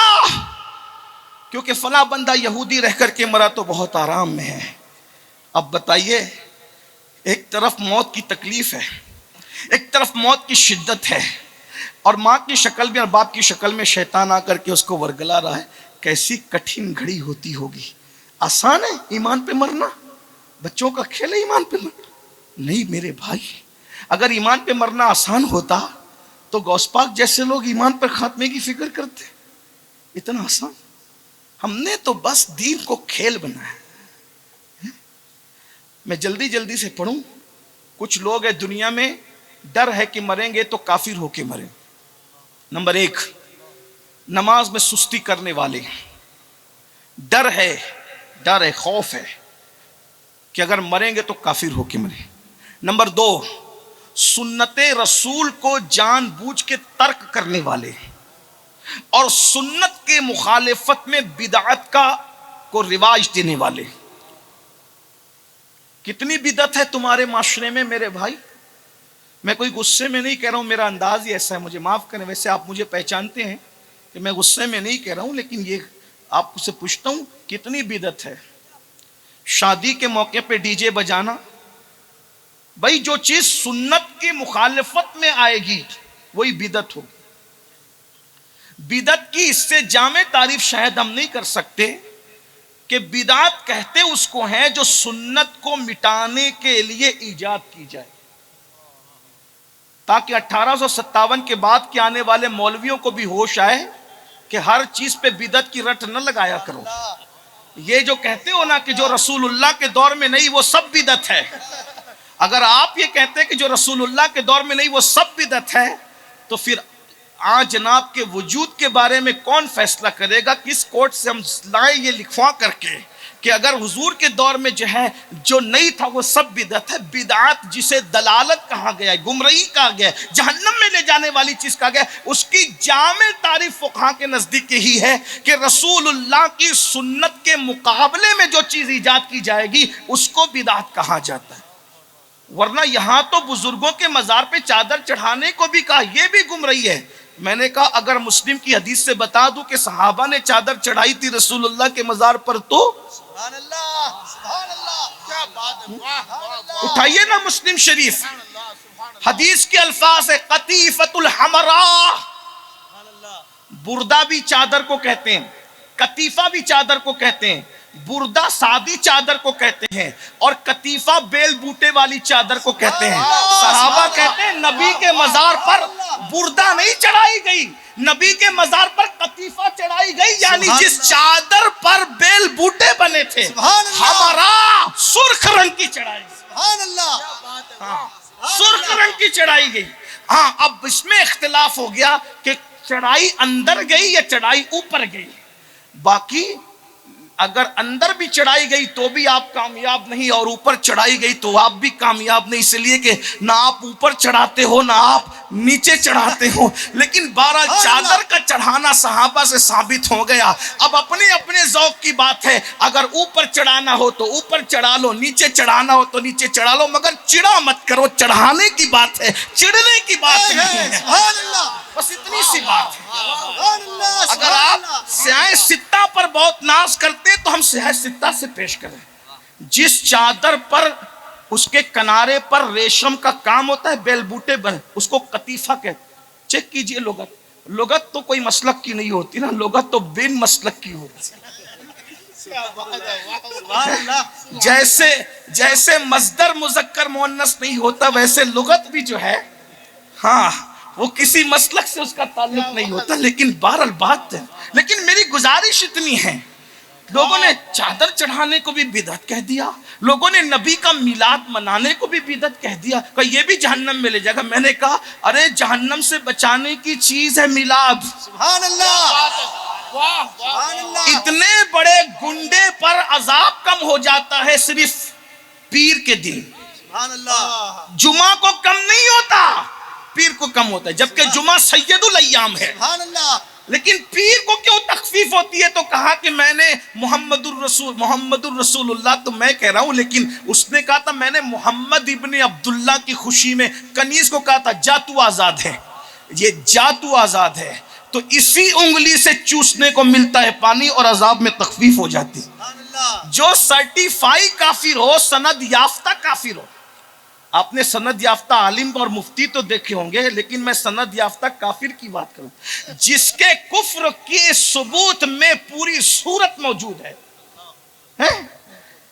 کیونکہ فلاں بندہ یہودی رہ کر کے مرا تو بہت آرام میں ہے. اب بتائیے، ایک طرف موت کی تکلیف ہے، ایک طرف موت کی شدت ہے، اور ماں کی شکل میں اور باپ کی شکل میں شیطان آ کر کے اس کو ورگلا رہا ہے. کیسی کٹھن گھڑی ہوتی ہوگی. آسان ہے ایمان پہ مرنا؟ بچوں کا کھیل ہے ایمان پہ مرنا؟ نہیں میرے بھائی، اگر ایمان پہ مرنا آسان ہوتا تو غوث پاک جیسے لوگ ایمان پر خاتمے کی فکر کرتے. اتنا آسان؟ ہم نے تو بس دین کو کھیل بنایا. میں جلدی سے پڑھوں. کچھ لوگ ہیں دنیا میں، ڈر ہے کہ مریں گے تو کافر ہو کے مریں. نمبر 1، نماز میں سستی کرنے والے، ڈر ہے، خوف ہے کہ اگر مریں گے تو کافر ہو کے مریں. نمبر 2، سنت رسول کو جان بوجھ کے ترک کرنے والے اور سنت کے مخالفت میں بدعت کو رواج دینے والے. کتنی بدعت ہے تمہارے معاشرے میں میرے بھائی. میں کوئی غصے میں نہیں کہہ رہا ہوں، میرا انداز ہی ایسا ہے، مجھے معاف کریں. ویسے آپ مجھے پہچانتے ہیں کہ میں غصے میں نہیں کہہ رہا ہوں، لیکن یہ آپ سے پوچھتا ہوں کتنی بدعت ہے. شادی کے موقع پہ ڈی جے بجانا. بھائی جو چیز سنت کی مخالفت میں آئے گی وہی بدعت ہوگی. بدعت کی اس سے جامع تعریف شاید ہم نہیں کر سکتے کہ بدعت کہتے اس کو ہیں جو سنت کو مٹانے کے لیے ایجاد کی جائے، تاکہ 1857 کے بعد کے آنے والے مولویوں کو بھی ہوش آئے کہ ہر چیز پہ بدعت کی رٹ نہ لگایا کرو. یہ جو کہتے ہو نا کہ جو رسول اللہ کے دور میں نہیں وہ سب بدعت ہے، اگر آپ یہ کہتے ہیں کہ جو رسول اللہ کے دور میں نہیں وہ سب بدعت ہے، تو پھر جناب کے وجود کے بارے میں کون فیصلہ کرے گا؟ کس کورٹ سے ہم لائیں یہ لکھوا کر کے کہ اگر حضور کے دور میں جو ہے جو نہیں تھا وہ سب بدعت ہے. بدعت جسے دلالت کہا گیا ہے، گمراہی کہا گیا ہے، جہنم میں لے جانے والی چیز کہا گیا ہے، اس کی جامع تعریف فقہا کے نزدیک یہی ہے کہ رسول اللہ کی سنت کے مقابلے میں جو چیز ایجاد کی جائے گی اس کو بدعت کہا جاتا ہے. ورنہ یہاں تو بزرگوں کے مزار پہ چادر چڑھانے کو بھی کہا، یہ بھی گم رہی ہے۔ میں نے کہا اگر مسلم کی حدیث سے بتا دوں کہ صحابہ نے چادر چڑھائی تھی رسول اللہ کے مزار پر تو سبحان اللہ، سبحان اللہ، کیا بات ہے، واہ واہ، اٹھائیے نا مسلم شریف، حدیث کے الفاظ ہے قطیفۃ الحمراء، بردہ بھی چادر کو کہتے ہیں، قطیفہ بھی چادر کو کہتے ہیں، بردہ سادی چادر کو کہتے ہیں، اور قطیفہ بیل بوٹے والی چادر کو کہتے ہیں۔ صحابہ کہتے ہیں نبی کے مزار پر بردہ نہیں چڑھائی گئی، نبی کے مزار پر قطیفہ چڑھائی گئی، یعنی جس چادر پر بیل بوٹے بنے تھے ہمارا سرخ رنگ کی چڑھائی، سبحان اللہ، سرخ رنگ کی چڑھائی گئی۔ ہاں اب اس میں اختلاف ہو گیا کہ چڑھائی اندر گئی یا چڑھائی اوپر گئی۔ باقی اگر اندر بھی چڑھائی گئی تو بھی آپ کامیاب نہیں، اور اوپر چڑھائی گئی تو آپ بھی کامیاب نہیں، اس لیے کہ نہ آپ اوپر چڑھاتے ہو نہ آپ نیچے چڑھاتے ہو۔ لیکن بہرحال چادر کا چڑھانا صحابہ سے ثابت ہو گیا۔ اب اپنے اپنے ذوق کی بات ہے، اگر اوپر چڑھانا ہو تو اوپر چڑھا لو، نیچے چڑھانا ہو تو نیچے چڑھا لو، مگر چڑھا مت کرو، چڑھانے کی بات ہے، چڑھنے کی بات نہیں ہے۔ سبحان اللہ، بس اتنی سی بات ہے۔ سبحان اللہ، اگر آپ سیاہ ستہ پر بہت ناز کرتے تو ہم سیاہ ستہ سے پیش کریں۔ جس چادر پر اس کے کنارے پر ریشم کا کام ہوتا ہے، بیل بوٹے بنے، اس کو قطیفہ کہتے ہیں۔ چیک کیجئے لغت، لغت تو کوئی مسلک کی نہیں ہوتی نا، لغت تو بن مسلک کی ہوتی ہے۔ جیسے مصدر مذکر مؤنث نہیں ہوتا، ویسے لغت بھی جو ہے ہاں وہ کسی مسلک سے اس کا تعلق نہیں ہوتا۔ لیکن بہرحال بات ہے، لیکن میری گزارش اتنی ہے، لوگوں نے چادر چڑھانے کو بھی بدعت کہہ دیا، لوگوں نے نبی کا میلاد منانے کو بھی بدعت کہہ دیا کہ یہ بھی جہنم میں لے جائے گا۔ میں نے کہا ارے جہنم سے بچانے کی چیز ہے میلاد۔ سبحان اللہ، سبحان اللہ، اتنے بڑے گنڈے پر عذاب کم ہو جاتا ہے صرف پیر کے دن، سبحان اللہ، جمعہ کو کم نہیں ہوتا، پیر کو کم ہوتا ہے، جبکہ جمعہ سید الایام ہے۔ سبحان اللہ، لیکن پیر کو کیوں تخفیف ہوتی ہے؟ تو کہا کہ میں نے محمد الرسول اللہ تو میں کہہ رہا ہوں، لیکن اس نے کہا تھا میں نے محمد ابن عبداللہ کی خوشی میں کنیز کو کہا تھا جا تو آزاد ہے، یہ جا تو آزاد ہے، تو اسی انگلی سے چوسنے کو ملتا ہے پانی اور عذاب میں تخفیف ہو جاتی۔ سبحان اللہ، جو سرٹیفائی کافر ہو، سند یافتہ کافر ہو، آپ نے سند یافتہ عالم اور مفتی تو دیکھے ہوں گے، لیکن میں سند یافتہ کافر کی بات کروں، جس کے کفر کے ثبوت میں پوری صورت موجود ہے،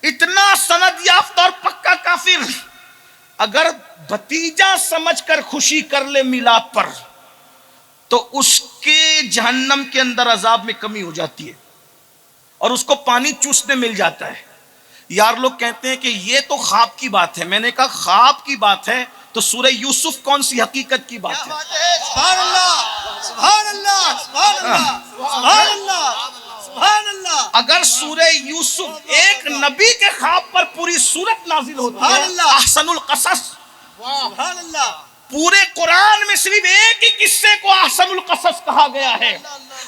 اتنا سند یافتہ اور پکا کافر اگر بھتیجا سمجھ کر خوشی کر لے میلاد پر تو اس کے جہنم کے اندر عذاب میں کمی ہو جاتی ہے اور اس کو پانی چوسنے مل جاتا ہے۔ یار لوگ کہتے ہیں کہ یہ تو خواب کی بات ہے، میں نے کہا خواب کی بات ہے تو سورہ یوسف کون سی حقیقت کی بات ہے؟ سبحان اللہ، سبحان اللہ، سبحان اللہ، سبحان اللہ، سبحان اللہ، اگر سورہ یوسف ایک نبی کے خواب پر پوری صورت نازل ہوتی ہے، سبحان اللہ، احسن القصص، سبحان اللہ، پورے قرآن میں صرف ایک ہی قصے کو احسن القصص کہا گیا ہے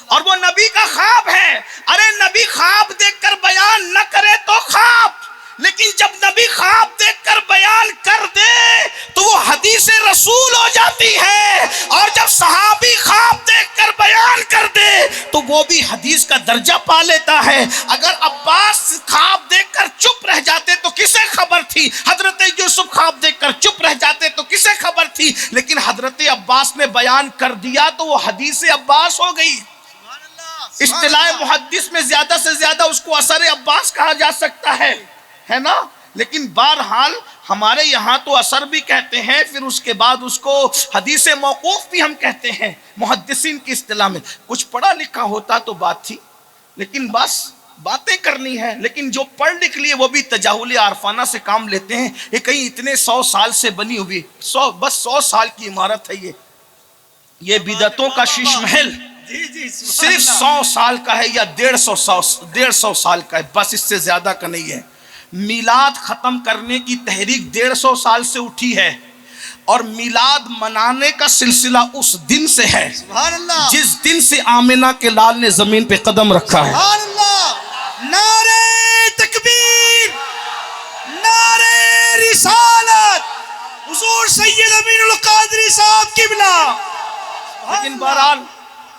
اور وہ نبی کا خواب ہے۔ ارے نبی خواب دیکھ کر بیان نہ کرے تو خواب، لیکن جب نبی خواب دیکھ کر بیان کر دے تو وہ حدیث رسول ہو جاتی ہے، اور جب صحابی خواب دیکھ کر بیان کر دے تو وہ بھی حدیث کا درجہ پا لیتا ہے۔ اگر عباس خواب دیکھ کر چپ رہ جاتے تو کسے خبر تھی؟ حضرت یوسف خواب دیکھ کر چپ رہ جاتے تو کسے خبر تھی؟ لیکن حضرت عباس نے بیان کر دیا تو وہ حدیث عباس ہو گئی۔ اصطلاح محدث میں زیادہ سے زیادہ اس کو اثر عباس کہا جا سکتا ہے نا؟ لیکن بہرحال ہمارے یہاں تو اثر بھی کہتے ہیں، پھر اس کے بعد اس کو حدیث موقوف بھی ہم کہتے ہیں محدثین کی اصطلاح میں۔ کچھ پڑھا لکھا ہوتا تو بات تھی، لیکن بس باتیں کرنی ہے۔ لیکن جو پڑھ لکھ لیے وہ بھی تجاہل عارفانہ سے کام لیتے ہیں، یہ کہیں اتنے 100 سال سے بنی ہوئی، بس 100 سال کی عمارت ہے یہ بدعتوں کا شیش محل صرف 100 سال کا ہے یا 150 سال کا ہے، بس اس سے زیادہ کا نہیں ہے۔ میلاد ختم کرنے کی تحریک 150 سال سے اٹھی ہے، اور میلاد منانے کا سلسلہ اس دن سے ہے سبحان اللہ، جس دن سے آمنہ کے لال نے زمین پہ قدم رکھا ہے۔ سبحان اللہ، نعرہ تکبیر، نعرہ رسالت، اور سید امین القادری صاحب قبلہ. لیکن بہرحال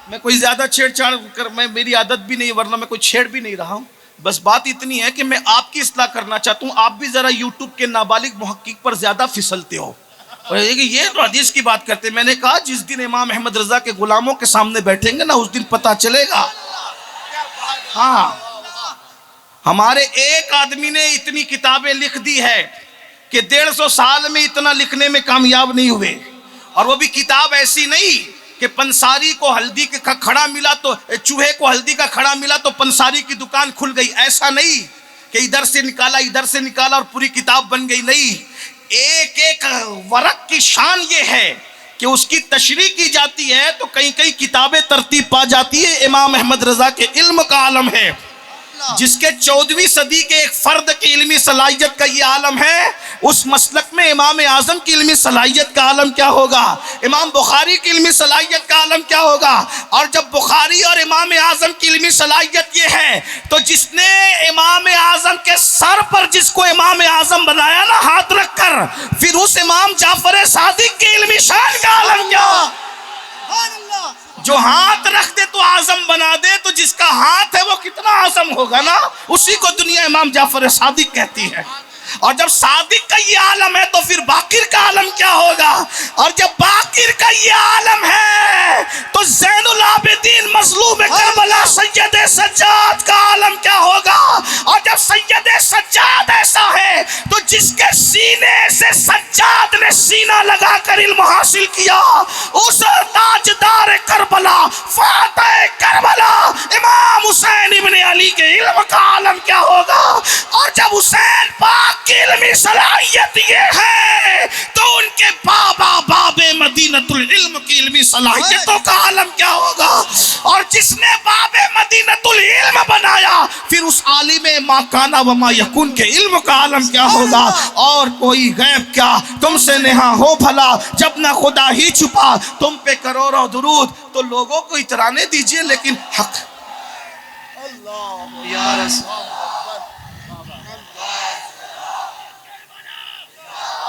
میں کوئی زیادہ چھیڑ چھاڑ کر میری عادت بھی نہیں، ورنہ میں کوئی چھیڑ بھی نہیں رہا ہوں. بس بات اتنی ہے کہ میں آپ کی اصلاح کرنا چاہتا ہوں. آپ بھی ذرا یوٹیوب کے نابالغ محقق پر زیادہ پھسلتے ہو اور یہ تو حدیث کی بات کرتے. میں نے کہا جس دن امام احمد رضا کے غلاموں کے سامنے بیٹھیں گے نا، اس دن پتہ چلے گا. ہاں، ہمارے ایک آدمی نے اتنی کتابیں لکھ دی ہے کہ 150 سال میں اتنا لکھنے میں کامیاب نہیں ہوئے. اور وہ بھی کتاب ایسی نہیں کہ پنساری کو ہلدی کا کھڑا ملا تو چوہے کو ہلدی کا کھڑا ملا تو پنساری کی دکان کھل گئی. ایسا نہیں کہ ادھر سے نکالا اور پوری کتاب بن گئی. نہیں، ایک ایک ورق کی شان یہ ہے کہ اس کی تشریح کی جاتی ہے تو کئی کتابیں ترتیب پا جاتی ہے. امام احمد رضا کے علم کا عالم ہے، جس کے 14ویں صدی کے ایک فرد کی علمی صلاحیت کا یہ عالم ہے. اس مسلک میں امام اعظم کی علمی صلاحیت کا عالم کیا ہوگا، امام بخاری کی علمی صلاحیت کا عالم کیا ہوگا. اور جب بخاری اور امام اعظم کی علمی صلاحیت یہ ہے تو جس نے امام اعظم کے سر پر جس کو امام اعظم بنایا نا ہاتھ رکھ کر، پھر اس امام جعفر صادق کی علمی شان کا عالم کیا. جو ہاتھ رکھ دے تو اعظم بنا دے، تو جس کا ہاتھ ہے وہ کتنا اعظم ہوگا نا. اسی کو دنیا امام جعفر صادق کہتی ہے. اور جب صادق کا یہ عالم ہے تو پھر باقر کا عالم کیا ہوگا. اور جب باقر کا یہ عالم ہے تو زین العابدین مظلوم کربلا سید سجاد کا عالم کیا ہوگا. اور جب سید سجاد ایسا ہے تو جس کے سینے سے سجاد نے سینہ لگا کر علم حاصل کیا، اس تاجدار کربلا، فاتح کربلا امام حسین ابن علی کے علم کا عالم کیا ہوگا. اور جب حسین پاک کی علمی صلاحیت یہ ہے تو ان کے باب مدینۃ العلم کی علمی صلاحیتوں کا عالم کیا ہوگا. اور جس نے باب مدینۃ العلم بنایا، پھر اس عالم ما کانا و ما یکون کے علم کا عالم کیا ہوگا. اور کوئی غیب کیا تم سے نہا ہو بھلا، جب نہ خدا ہی چھپا تم پہ کروڑوں درود. تو لوگوں کو اترانے دیجئے، لیکن حق یا رسول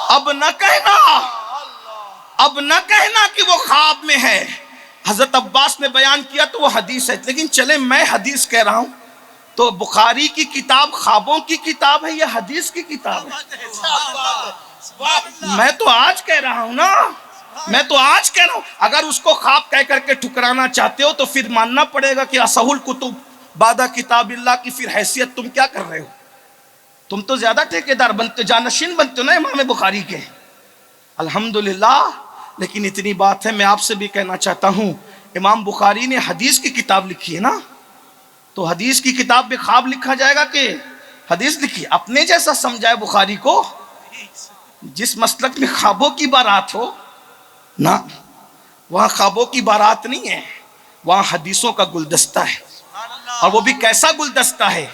اب نہ کہنا کہ وہ خواب میں ہے. حضرت عباس نے بیان کیا تو وہ حدیث ہے، لیکن چلے میں حدیث کہہ رہا ہوں تو بخاری کی کتاب خوابوں کی کتاب ہے یا حدیث کی کتاب ہے؟ میں تو آج کہہ رہا ہوں نا، اگر اس کو خواب کہہ کر کے ٹھکرانا چاہتے ہو تو پھر ماننا پڑے گا کہ اصح الکتب بعد کتاب اللہ کی پھر حیثیت تم کیا کر رہے ہو. تم تو زیادہ ٹھیکیدار بنتے، جانشین بنتے ہو نا امام بخاری کے. الحمدللہ. لیکن اتنی بات ہے، میں آپ سے بھی کہنا چاہتا ہوں، امام بخاری نے حدیث کی کتاب لکھی ہے نا، تو حدیث کی کتاب میں خواب لکھا جائے گا کہ حدیث لکھی؟ اپنے جیسا سمجھائے بخاری کو. جس مسلک میں خوابوں کی بارات ہو نا، وہاں خوابوں کی بارات نہیں ہے، وہاں حدیثوں کا گلدستہ ہے. اور وہ بھی کیسا گلدستہ ہے؟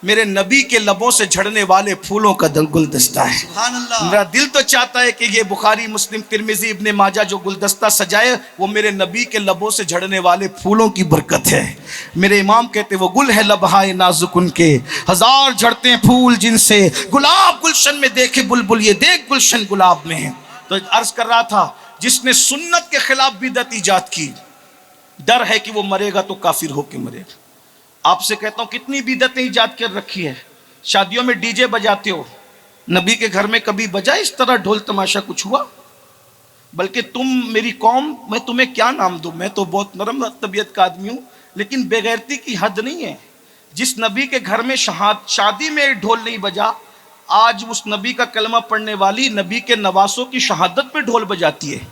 میرے نبی کے لبوں سے جھڑنے والے پھولوں کا گلدستہ ہے. سبحان اللہ. میرا دل تو چاہتا ہے کہ یہ بخاری، مسلم، ترمذی، ابن ماجہ جو گلدستہ سجائے وہ میرے نبی کے لبوں سے جھڑنے والے پھولوں کی برکت ہے. میرے امام کہتے وہ گل ہے لبہائے نازک ان کے، ہزار جھڑتے ہیں پھول جن سے، گلاب گلشن میں دیکھے بلبل، یہ دیکھ گلشن گلاب میں ہے. تو عرض کر رہا تھا، جس نے سنت کے خلاف بدعت ایجاد کی، ڈر ہے کہ وہ مرے گا تو کافر ہو کے مرے گا. آپ سے کہتا ہوں کتنی بدعتیں ایجاد کر رکھی ہے. شادیوں میں ڈی جے بجاتے ہو، نبی کے گھر میں کبھی بجا اس طرح ڈھول تماشا کچھ ہوا؟ بلکہ تم میری قوم، میں تمہیں کیا نام دوں، میں تو بہت نرم طبیعت کا آدمی ہوں، لیکن بے غیرتی کی حد نہیں ہے. جس نبی کے گھر میں شادی میں ڈھول نہیں بجا، آج اس نبی کا کلمہ پڑھنے والی نبی کے نواسوں کی شہادت پہ ڈھول بجاتی ہے.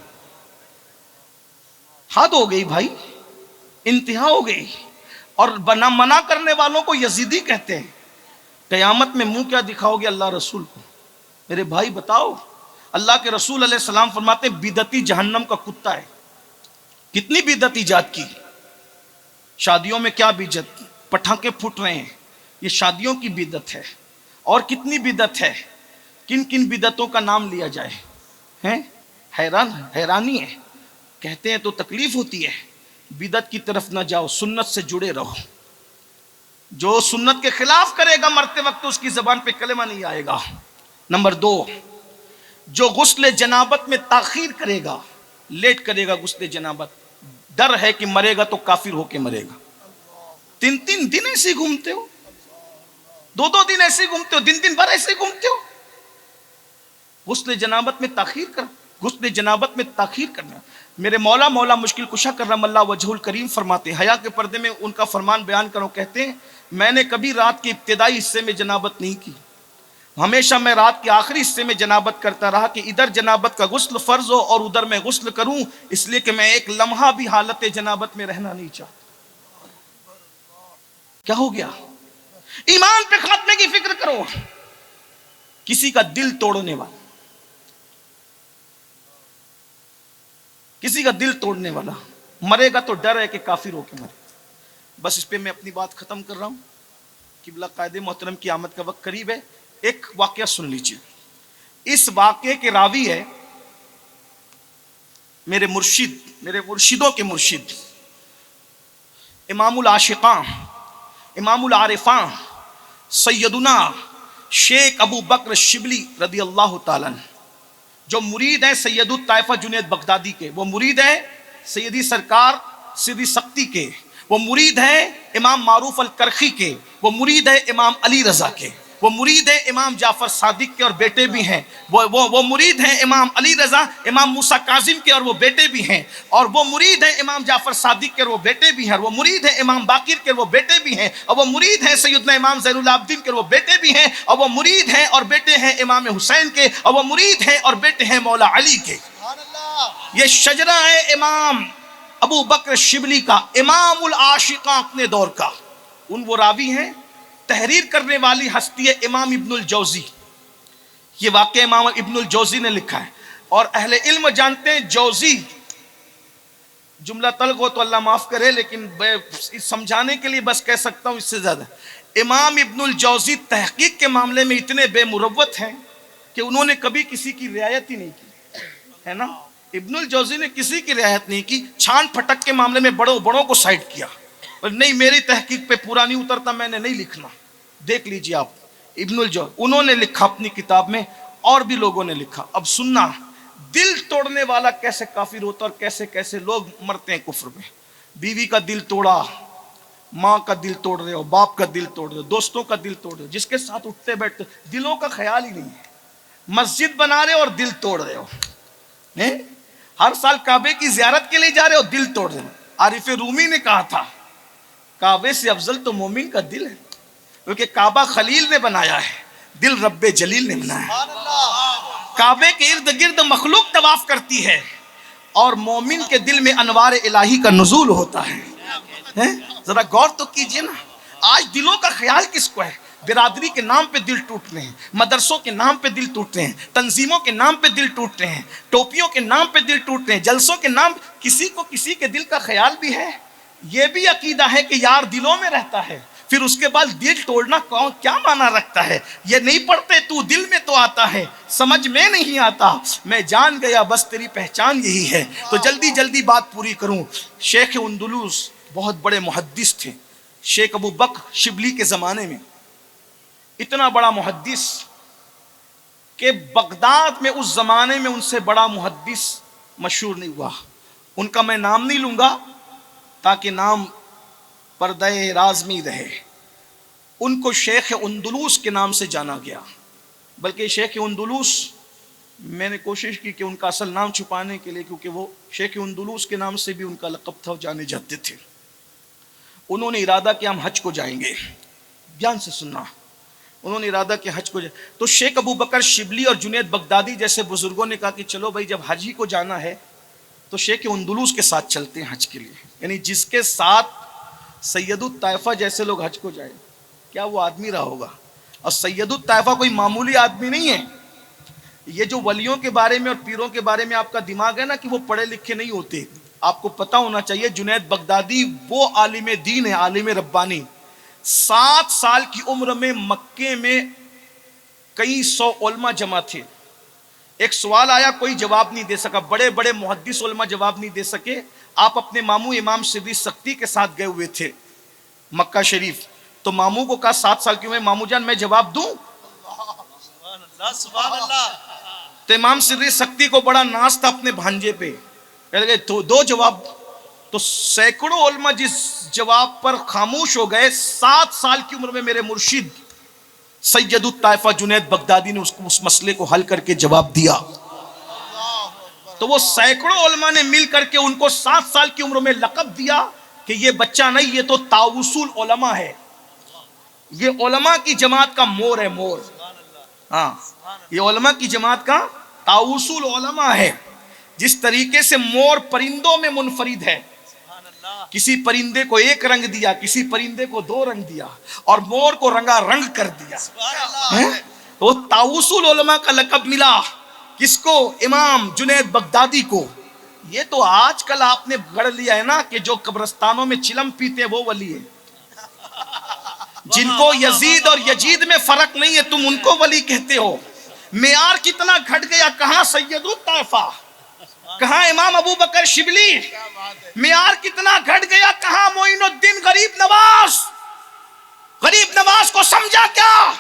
حد ہو گئی بھائی، انتہا ہو گئی. اور منع کرنے والوں کو یزیدی کہتے ہیں. قیامت میں منہ کیا دکھاؤ گے اللہ رسول کو؟ میرے بھائی بتاؤ. اللہ کے رسول علیہ السلام فرماتے ہیں بدعتی جہنم کا کتا ہے. کتنی بدعت ایجاد کی. شادیوں میں کیا بدعت، پٹاخے پھوٹ رہے ہیں، یہ شادیوں کی بدعت ہے. اور کتنی بدعت ہے، کن کن بدعتوں کا نام لیا جائے ہیں، حیرانی ہے. کہتے ہیں تو تکلیف ہوتی ہے. بدعت کی طرف نہ جاؤ، سنت سے جڑے رہو. جو سنت کے خلاف کرے گا مرتے وقت اس کی زبان پہ کلمہ نہیں آئے گا. نمبر 2، جو غسل جنابت میں تاخیر کرے گا، لیٹ کرے گا غسل جنابت، ڈر ہے کہ مرے گا تو کافر ہو کے مرے گا۔ 3 دن ایسے ہی گھومتے ہو، 2 دن ایسے ہی گھومتے ہو، دن بھر ایسے ہی گھومتے ہو۔ غسل جنابت میں تاخیر کر، غسل جنابت میں تاخیر کرنا۔ میرے مولا مشکل کشا کرم اللہ وجہ الکریم فرماتے ہیں، حیا کے پردے میں ان کا فرمان بیان کرو، کہتے ہیں میں نے کبھی رات کے ابتدائی حصے میں جنابت نہیں کی، ہمیشہ میں رات کے آخری حصے میں جنابت کرتا رہا کہ ادھر جنابت کا غسل فرض ہو اور ادھر میں غسل کروں، اس لیے کہ میں ایک لمحہ بھی حالت جنابت میں رہنا نہیں چاہتا۔ کیا ہو گیا؟ ایمان پہ خاتمے کی فکر کرو۔ کسی کا دل توڑنے والا، کسی کا دل توڑنے والا مرے گا تو ڈر ہے کہ کافر ہو کے مرے۔ بس اس پہ میں اپنی بات ختم کر رہا ہوں، قبلہ قائد محترم کی آمد کا وقت قریب ہے۔ ایک واقعہ سن لیجیے۔ اس واقعے کے راوی ہے میرے مرشدوں کے مرشد، امام العاشقاں، امام العارفاں، سیدنا شیخ ابو بکر شبلی رضی اللہ تعالیٰ عنہ، جو مرید ہیں سید الطائفہ جنید بغدادی کے، وہ مرید ہیں سیدی سرکار سیدی سختی کے، وہ مرید ہیں امام معروف الکرخی کے، وہ مرید ہیں امام علی رضا کے، وہ مرید ہیں امام جعفر صادق کے اور بیٹے بھی ہیں، وہ مرید ہیں امام علی رضا، امام موسیٰ کاظم کے اور وہ بیٹے بھی ہیں، اور وہ مرید ہیں امام جعفر صادق کے اور وہ بیٹے بھی ہیں، اور وہ مرید ہیں امام باقر کے اور وہ بیٹے بھی ہیں، اور وہ مرید ہیں سیدنا امام زین العابدین کے اور وہ بیٹے بھی ہیں، اور وہ مرید ہیں اور بیٹے ہیں امام حسین کے، اور وہ مرید ہیں اور بیٹے ہیں مولا علی کے۔ یہ شجرہ ہے امام ابو بکر شبلی کا، امام العاشقاں اپنے دور کا۔ وہ راوی ہیں، تحریر کرنے والی ہستی ہے امام ابن الجوزی۔ یہ واقعہ امام ابن الجوزی نے لکھا ہے، اور اہل علم جانتے ہیں جوزی جملہ تلغ ہو تو اللہ معاف کرے، لیکن سمجھانے کے لیے بس کہہ سکتا ہوں اس سے زیادہ۔ امام ابن الجوزی تحقیق کے معاملے میں اتنے بے مروت ہیں کہ انہوں نے کبھی کسی کی رعایت ہی نہیں کی، ہے نا؟ ابن الجوزی نے کسی کی رعایت نہیں کی، چھان پھٹک کے معاملے میں بڑوں کو سائڈ کیا، اور نہیں میری تحقیق پہ پورا نہیں اترتا، میں نے نہیں لکھنا۔ دیکھ لیجئے آپ، ابن الجوزی انہوں نے لکھا اپنی کتاب میں، اور بھی لوگوں نے لکھا۔ اب سننا، دل توڑنے والا کیسے کافر ہوتا اور کیسے کیسے لوگ مرتے ہیں کفر میں۔ بیوی کا دل توڑا، ماں کا دل توڑ رہے ہو، باپ کا دل توڑ رہے ہو، دوستوں کا دل توڑ رہے ہو، جس کے ساتھ اٹھتے بیٹھتے، دلوں کا خیال ہی نہیں ہے۔ مسجد بنا رہے ہو اور دل توڑ رہے ہو، ہر سال کعبے کی زیارت کے لیے جا رہے ہو، دل توڑ رہے ہو۔ عارف رومی نے کہا تھا کعبے سے افضل تو مومن کا دل ہے، کیونکہ کعبہ خلیل نے بنایا ہے، دل رب جلیل نے بنایا ہے۔ کعبے کے ارد گرد مخلوق طواف کرتی ہے، اور مومن کے دل میں انوار الہی کا نزول ہوتا ہے۔ ذرا غور تو کیجئے نا، آج دلوں کا خیال کس کو ہے؟ برادری کے نام پہ دل ٹوٹ رہے ہیں، مدرسوں کے نام پہ دل ٹوٹ رہے ہیں، تنظیموں کے نام پہ دل ٹوٹ رہے ہیں، ٹوپیوں کے نام پہ دل ٹوٹ رہے ہیں، جلسوں کے نام، کسی کو کسی کے دل کا خیال بھی ہے؟ یہ بھی عقیدہ ہے کہ یار دلوں میں رہتا ہے، پھر اس کے بعد دل توڑنا کیا معنی رکھتا ہے؟ یہ نہیں پڑھتے تو دل میں تو آتا ہے، سمجھ میں نہیں آتا، میں جان گیا بس تیری پہچان یہی ہے۔ تو جلدی بات پوری کروں۔ شیخ اندلس بہت بڑے محدث تھے، شیخ ابو بکر شبلی کے زمانے میں اتنا بڑا محدث کہ بغداد میں اس زمانے میں ان سے بڑا محدث مشہور نہیں ہوا۔ ان کا میں نام نہیں لوں گا تاکہ نام پردہ راز میں رہے۔ ان کو شیخ اندلس کے نام سے جانا گیا، بلکہ شیخ اندلس میں نے کوشش کی کہ ان کا اصل نام چھپانے کے لیے، کیونکہ وہ شیخ اندلس کے نام سے بھی ان کا لقب تھا، جانے جاتے تھے۔ انہوں نے ارادہ کیا ہم حج کو جائیں گے، دھیان سے سننا، انہوں نے ارادہ کیا حج کو جائیں۔ تو شیخ ابو بکر شبلی اور جنید بغدادی جیسے بزرگوں نے کہا کہ چلو بھائی جب حج ہی کو جانا ہے تو شیخ اندلس کے ساتھ چلتے ہیں حج کے لیے، یعنی جس کے ساتھ سید الطائفہ جیسے لوگ حج کو جائیں، کیا وہ آدمی رہا ہوگا؟ اور سید الطائفہ کوئی معمولی آدمی نہیں ہے۔ یہ جو ولیوں کے بارے میں اور پیروں کے بارے میں آپ کا دماغ ہے نا کہ وہ پڑھے لکھے نہیں ہوتے، آپ کو پتا ہونا چاہیے جنید بغدادی وہ عالم دین ہے، عالم ربانی۔ 7 سال کی عمر میں مکے میں کئی 100 علماء جمع تھے۔ ایک سوال آیا، کوئی جواب نہیں دے سکا، بڑے بڑے محدث علماء جواب نہیں دے سکے۔ آپ اپنے ماموں امام سیدی سختی کے ساتھ گئے ہوئے تھے مکہ شریف، تو ماموں کو کہا 7 سال کی عمر میں ماموں جان میں جواب دوں؟ سبحان اللہ، تو امام سری سکتی کو بڑا ناز تھا اپنے بھانجے پہ، کہہ گئے تو دو جواب. تو سینکڑوں علماء جس جواب پر خاموش ہو گئے، 7 سال کی عمر میں میرے مرشد سید الطائفہ جنید بغدادی نے اس مسئلے کو حل کر کے جواب دیا. تو وہ سینکڑوں علماء نے مل کر کے ان کو 7 سال کی عمر میں لقب دیا کہ یہ بچہ نہیں، یہ تو طاووس العلماء ہے، یہ علماء کی جماعت کا مور ہے، مور. ہاں، یہ علماء کی جماعت کا طاووس العلماء ہے. جس طریقے سے مور پرندوں میں منفرد ہے، کسی پرندے کو ایک رنگ دیا، کسی پرندے کو 2 رنگ دیا، اور مور کو رنگا رنگ کر دیا. تو طاووس العلماء کا لقب ملا کس کو؟ امام جنید بغدادی کو. یہ تو آج کل آپ نے گڑھ لیا ہے نا کہ جو قبرستانوں میں چلم پیتے ہیں وہ ولی ہے، جن کو یزید اور یجید میں فرق نہیں ہے تم ان کو ولی کہتے ہو. معیار کتنا گھٹ گیا، کہاں سید الطائفہ، کہاں امام ابو بکر شبلی. معیار کتنا گھٹ گیا، کہاں معین الدین غریب نواز. غریب نواز کو سمجھا کیا؟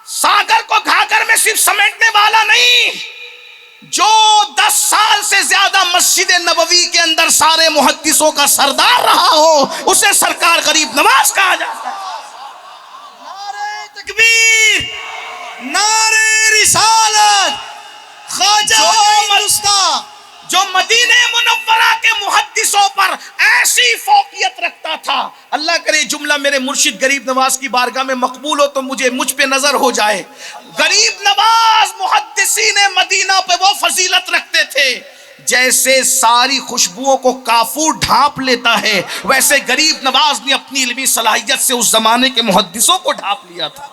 ساگر کو گھاگھر میں صرف سمیٹنے والا نہیں، جو 10 سال سے زیادہ مسجد نبوی کے اندر سارے محدثوں کا سردار رہا ہو، اسے سرکار غریب نواز کہا جاتا ہے. نعرہ تکبیر، نعرہ رسالت، خواجہ مصطفیٰ جو مدینہ منورہ کے محدثوں پر ایسی فوقیت رکھتا تھا. اللہ کرے جملہ میرے مرشد غریب نواز کی بارگاہ میں مقبول ہو تو مجھ پہ نظر ہو جائے. غریب نواز محدثین مدینہ پہ وہ فضیلت رکھتے تھے جیسے ساری خوشبوؤں کو کافور ڈھانپ لیتا ہے، ویسے غریب نواز نے اپنی علمی صلاحیت سے اس زمانے کے محدثوں کو ڈھانپ لیا تھا.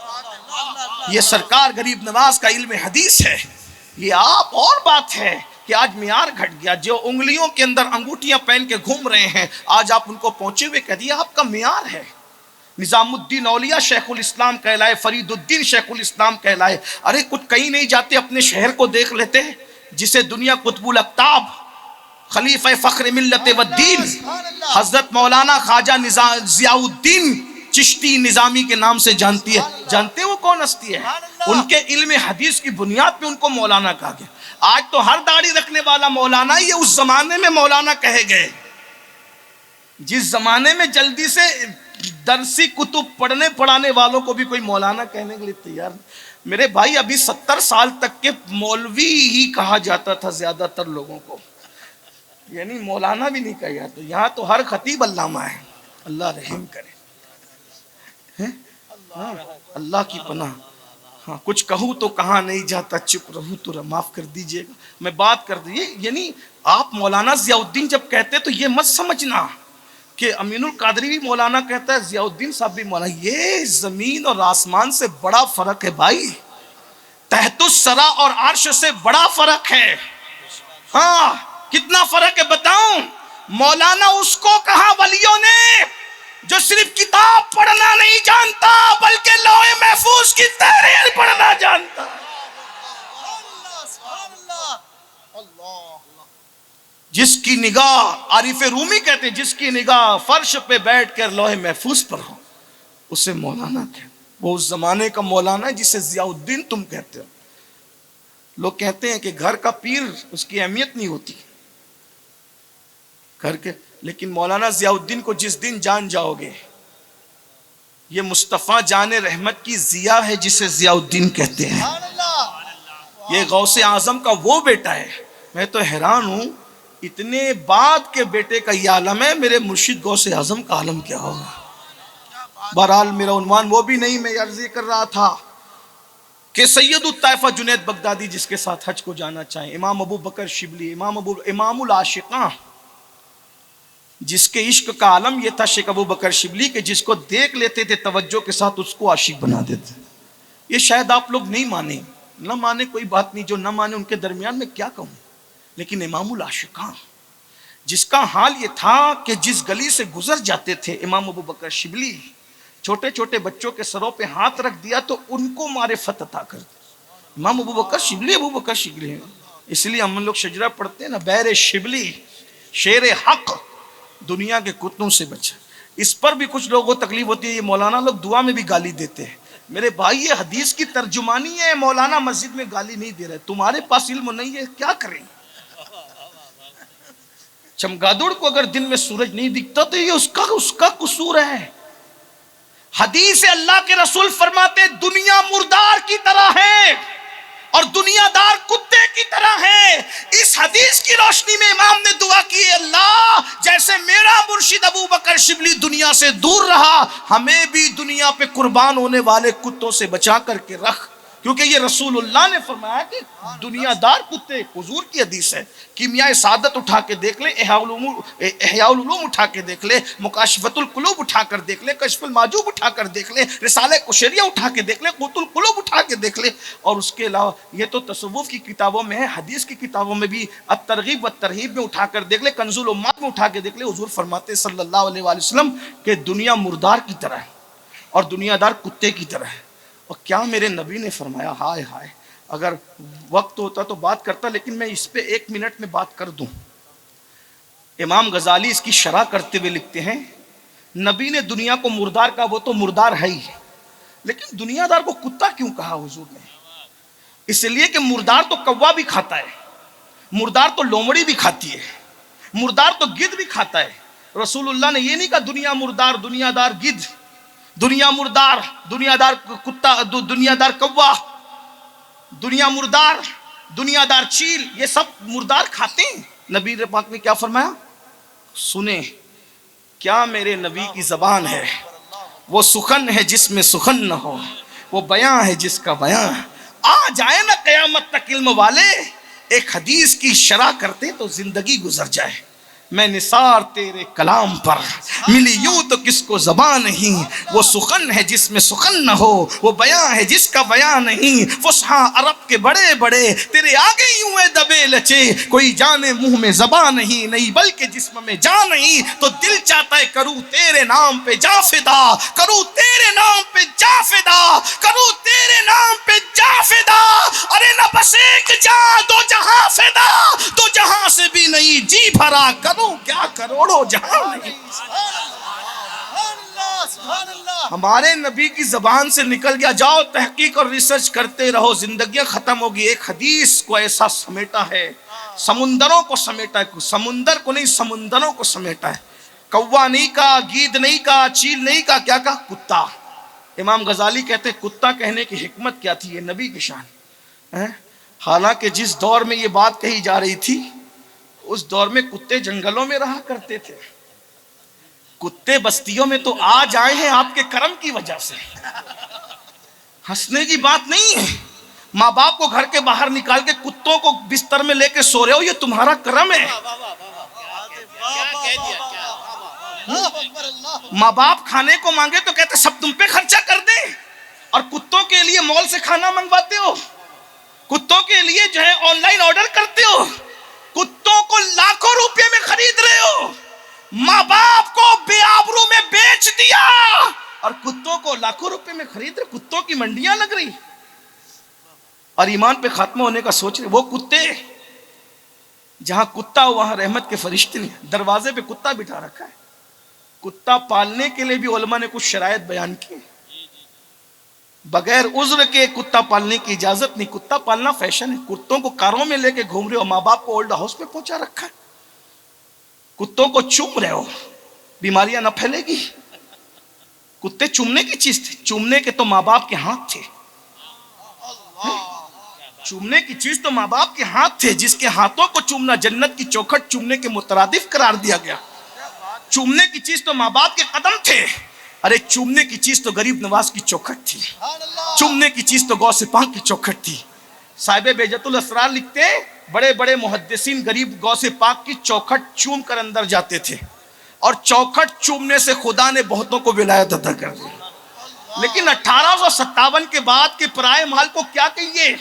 یہ سرکار غریب نواز کا علم حدیث ہے. یہ آپ اور بات ہے کہ آج معیار گھٹ گیا. جو انگلیوں کے اندر انگوٹھیاں پہن کے گھوم رہے ہیں، آج آپ ان کو پہنچے ہوئے کہہ دیا آپ کا معیار ہے. نظام الدین اولیاء شیخ الاسلام کہلائے، فرید الدین شیخ الاسلام کہلائے. ارے کچھ کہیں نہیں جاتے، اپنے شہر کو دیکھ لیتے جسے دنیا قطب الاقطاب خلیفہ فخر ملت والدین حضرت مولانا خواجہ ضیاء الدین چشتی نظامی کے نام سے جانتی ہے. جانتے وہ کون ہستی ہے؟ ان کے علم حدیث کی بنیاد پہ ان کو مولانا کہا گیا. آج تو ہر داڑھی رکھنے والا مولانا، یہ اس زمانے میں مولانا کہے گئے. جس زمانے میں جلدی سے درسی کتب پڑھنے پڑھانے والوں کو بھی کوئی مولانا کہنے کے لیے تیار نہیں. میرے بھائی ابھی 70 سال تک کے مولوی ہی کہا جاتا تھا زیادہ تر لوگوں کو، یعنی مولانا بھی نہیں کہا جاتا. یہاں تو ہر خطیب علامہ ہے. اللہ رحم کرے، اللہ کی پناہ. ہاں کچھ کہوں تو کہاں نہیں جاتا، چپ رہوں تو معاف کر دیجئے گا. میں بات کر دی، یعنی آپ مولانا ضیاء الدین جب کہتے تو یہ مت سمجھنا کہ امین القادری بھی مولانا کہتا ہے، ضیاء الدین صاحب بھی مولانا. یہ زمین اور آسمان سے بڑا فرق ہے بھائی، تحت الثری اور عرش سے بڑا فرق ہے. ہاں کتنا فرق ہے بتاؤں. مولانا اس کو کہا ولیوں نے جو صرف کتاب پڑھنا نہیں جانتا بلکہ لوح محفوظ کی تحریر پڑھنا جانتا. جس کی نگاہ، عارف رومی کہتے ہیں جس کی نگاہ فرش پہ بیٹھ کر لوح محفوظ پر ہو اسے مولانا کہتے. وہ اس زمانے کا مولانا ہے جسے ضیاء الدین تم کہتے ہو. لوگ کہتے ہیں کہ گھر کا پیر اس کی اہمیت نہیں ہوتی گھر کے، لیکن مولانا ضیاء الدین کو جس دن جان جاؤ گے، یہ مصطفیٰ جان رحمت کی ضیاء ہے جسے ضیاء الدین کہتے ہیں. یہ غوث اعظم کا وہ بیٹا ہے. میں تو حیران ہوں، اتنے بعد کے بیٹے کا یہ عالم ہے، میرے مرشد غوث اعظم کا عالم کیا ہوگا. بہرحال میرا عنوان وہ بھی نہیں، میں عرض کر رہا تھا کہ سید الطائفہ جنید بغدادی جس کے ساتھ حج کو جانا چاہیں، امام ابو بکر شبلی، امام العاشقاں، جس کے عشق کا عالم یہ تھا شیخ ابو بکر شبلی، کہ جس کو دیکھ لیتے تھے توجہ کے ساتھ اس کو عاشق بنا دیتے. یہ شاید آپ لوگ نہیں مانیں، نہ مانے کوئی بات نہیں، جو نہ مانے ان کے درمیان میں کیا کہوں. لیکن امام العاشقاں جس کا حال یہ تھا کہ جس گلی سے گزر جاتے تھے امام ابو بکر شبلی، چھوٹے چھوٹے بچوں کے سروں پہ ہاتھ رکھ دیا تو ان کو معرفت عطا کر دی. امام ابو بکر شبلی، ابو بکر شبلی ہیں. اس لیے ہم لوگ شجرہ پڑھتے ہیں نا، بیر شبلی شیر حق دنیا کے کتوں سے بچا. اس پر بھی کچھ لوگوں کو تکلیف ہوتی ہے، یہ مولانا لوگ دعا میں بھی گالی دیتے ہیں میرے بھائی یہ حدیث کی ترجمانی ہے، مولانا مسجد میں گالی نہیں دے رہے، تمہارے پاس علم نہیں ہے کیا کریں؟ چمگادڑ کو اگر دن میں سورج نہیں دکھتا تو یہ اس کا قصور ہے۔ حدیث اللہ کے رسول فرماتے دنیا مردار کی طرح ہے اور دنیا دار کتے کی طرح ہے۔ اس حدیث کی روشنی میں امام نے دعا کی، اللہ جیسے میرا مرشد ابو بکر شبلی دنیا سے دور رہا، ہمیں بھی دنیا پہ قربان ہونے والے کتوں سے بچا کر کے رکھ، کیونکہ یہ رسول اللہ نے فرمایا کہ دنیا دار کتے، حضور کی حدیث ہے۔ کیمیائے سعادت اٹھا کے دیکھ لے، احیاء العلوم اٹھا کے دیکھ لے، مکاشفۃ القلوب اٹھا کر دیکھ لے، کشف المحجوب اٹھا کر دیکھ لے، رسالہ قشیریہ اٹھا کے دیکھ لے، قوت القلوب اٹھا کے دیکھ لے، اور اس کے علاوہ یہ تو تصوف کی کتابوں میں ہے، حدیث کی کتابوں میں بھی الترغیب والترہیب میں اٹھا کر دیکھ لے، کنز الامات میں اٹھا کے دیکھ لے، حضور فرماتے صلی اللہ علیہ وآلہ وسلم کہ دنیا مردار کی طرح ہے اور دنیا دار کتے کی طرح ہے۔ اور کیا میرے نبی نے فرمایا، ہائے ہائے، اگر وقت ہوتا تو بات کرتا، لیکن میں اس پہ 1 منٹ میں بات کر دوں۔ امام غزالی اس کی شرح کرتے ہوئے لکھتے ہیں، نبی نے دنیا کو مردار کہا، وہ تو مردار ہے ہی، لیکن دنیا دار کو کتا کیوں کہا حضور نے؟ اس لیے کہ مردار تو کوا بھی کھاتا ہے، مردار تو لومڑی بھی کھاتی ہے، مردار تو گدھ بھی کھاتا ہے۔ رسول اللہ نے یہ نہیں کہا دنیا مردار، دنیا دار گدھ، دنیا مردار، دنیا دار کتا، دنیا دار کوا، دنیا مردار، دنیا دار چیل، یہ سب مردار کھاتے ہیں۔ نبی پاک نے کیا فرمایا؟ سنیں، کیا میرے نبی کی زبان ہے، وہ سخن ہے جس میں سخن نہ ہو، وہ بیان ہے جس کا بیان۔ آ جائے نا قیامت تک علم والے، ایک حدیث کی شرح کرتے تو زندگی گزر جائے۔ میں نثار تیرے کلام پر، ملی یوں تو کس کو زبان نہیں، وہ سخن ہے جس میں سخن نہ ہو، وہ بیان ہے جس کا بیان نہیں۔ فصحا عرب کے بڑے بڑے تیرے آگے یوں ہے دبے لچے، کوئی جانے منہ میں زبان نہیں بلکہ جسم میں جان نہیں، تو دل چاہتا ہے کروں تیرے نام پہ جا فدا، کروں تیرے نام پہ جا فدا، کروں تیرے نام پہ جا فدا۔ ارے نہ بس ایک جہاں دو جہاں فدا، دو جہاں سے بھی نہیں جی بھرا، کروں کیا کروڑوں جہاں نہیں۔ ہمارے نبی کی زبان سے نکل گیا، جاؤ تحقیق اور ریسرچ کرتے رہو، زندگیاں ختم ہوگی۔ ایک حدیث کو ایسا سمیٹا ہے، سمندروں کو سمیٹا ہے، سمندر کو نہیں سمندروں کو سمیٹا ہے۔ کوا نہیں کہا، گید نہیں کہا، چیل نہیں کہا، کیا کہا؟ کتا۔ امام غزالی کہتے کتا کہنے کی حکمت کیا تھی؟ یہ نبی کی شان۔ حالانکہ جس دور میں یہ بات کہی جا رہی تھی اس دور میں کتے جنگلوں میں رہا کرتے تھے، کتے بستیوں میں تو آج آئے ہیں آپ کے کرم کی وجہ سے۔ ہنسنے کی بات نہیں ہے، ماں باپ کو گھر کے باہر نکال کے کتوں کو بستر میں لے کے سو رہے ہو، یہ تمہارا کرم ہے۔ ماں باپ کھانے کو مانگے تو کہتے سب تم پہ خرچہ کر دیں، اور کتوں کے لیے مال سے کھانا منگواتے ہو، کتوں کے لیے جو ہے آن لائن آرڈر کرتے ہو، کتوں کو لاکھوں روپے میں خرید رہے ہو، ماں باپ کو بے آبرو میں بیچ دیا اور کتوں کو لاکھوں روپے میں خرید رہے، کتوں کی منڈیاں لگ رہی اور ایمان پہ خاتمہ ہونے کا سوچ رہے۔ وہ کتے، جہاں کتا ہو وہاں رحمت کے فرشتے نے دروازے پہ کتا بٹھا رکھا ہے۔ کتا پالنے کے لیے بھی علماء نے کچھ شرائط بیان کی، بغیر عذر کے کتا پالنے کی اجازت نہیں۔ کتا پالنا فیشن ہے، کتوں کو کاروں میں لے کے گھوم رہے ہو، ماں باپ کو اولڈ ہاؤس پہ پہنچا رکھا ہے، کتوں کو چوم رہے ہو، بیماریاں نہ پھیلے گی؟ کتے چومنے کی چیز تھے، چومنے کے تو ماں باپ کے ہاتھ تھے، چومنے کی چیز تو ماں باپ کے ہاتھ تھے، جس کے ہاتھوں کو چومنا جنت کی چوکھٹ چومنے کے مترادف قرار دیا گیا۔ چومنے کی چیز تو ماں باپ کے قدم تھے، ارے چومنے کی چیز تو غریب نواز کی چوکھٹ تھی، چومنے کی چیز تو غوث پاک کی چوکھٹ تھی۔ صاحب بہجت الاسرار لکھتے ہیں بڑے بڑے محدثین غریب غوث پاک کی چوکھٹ چوم کر اندر جاتے تھے، اور چوکھٹ چومنے سے خدا نے بہتوں کو ولایت عطا کر دی۔ لیکن 1857 کے بعد کے پرائے مال کو کیا کہیے،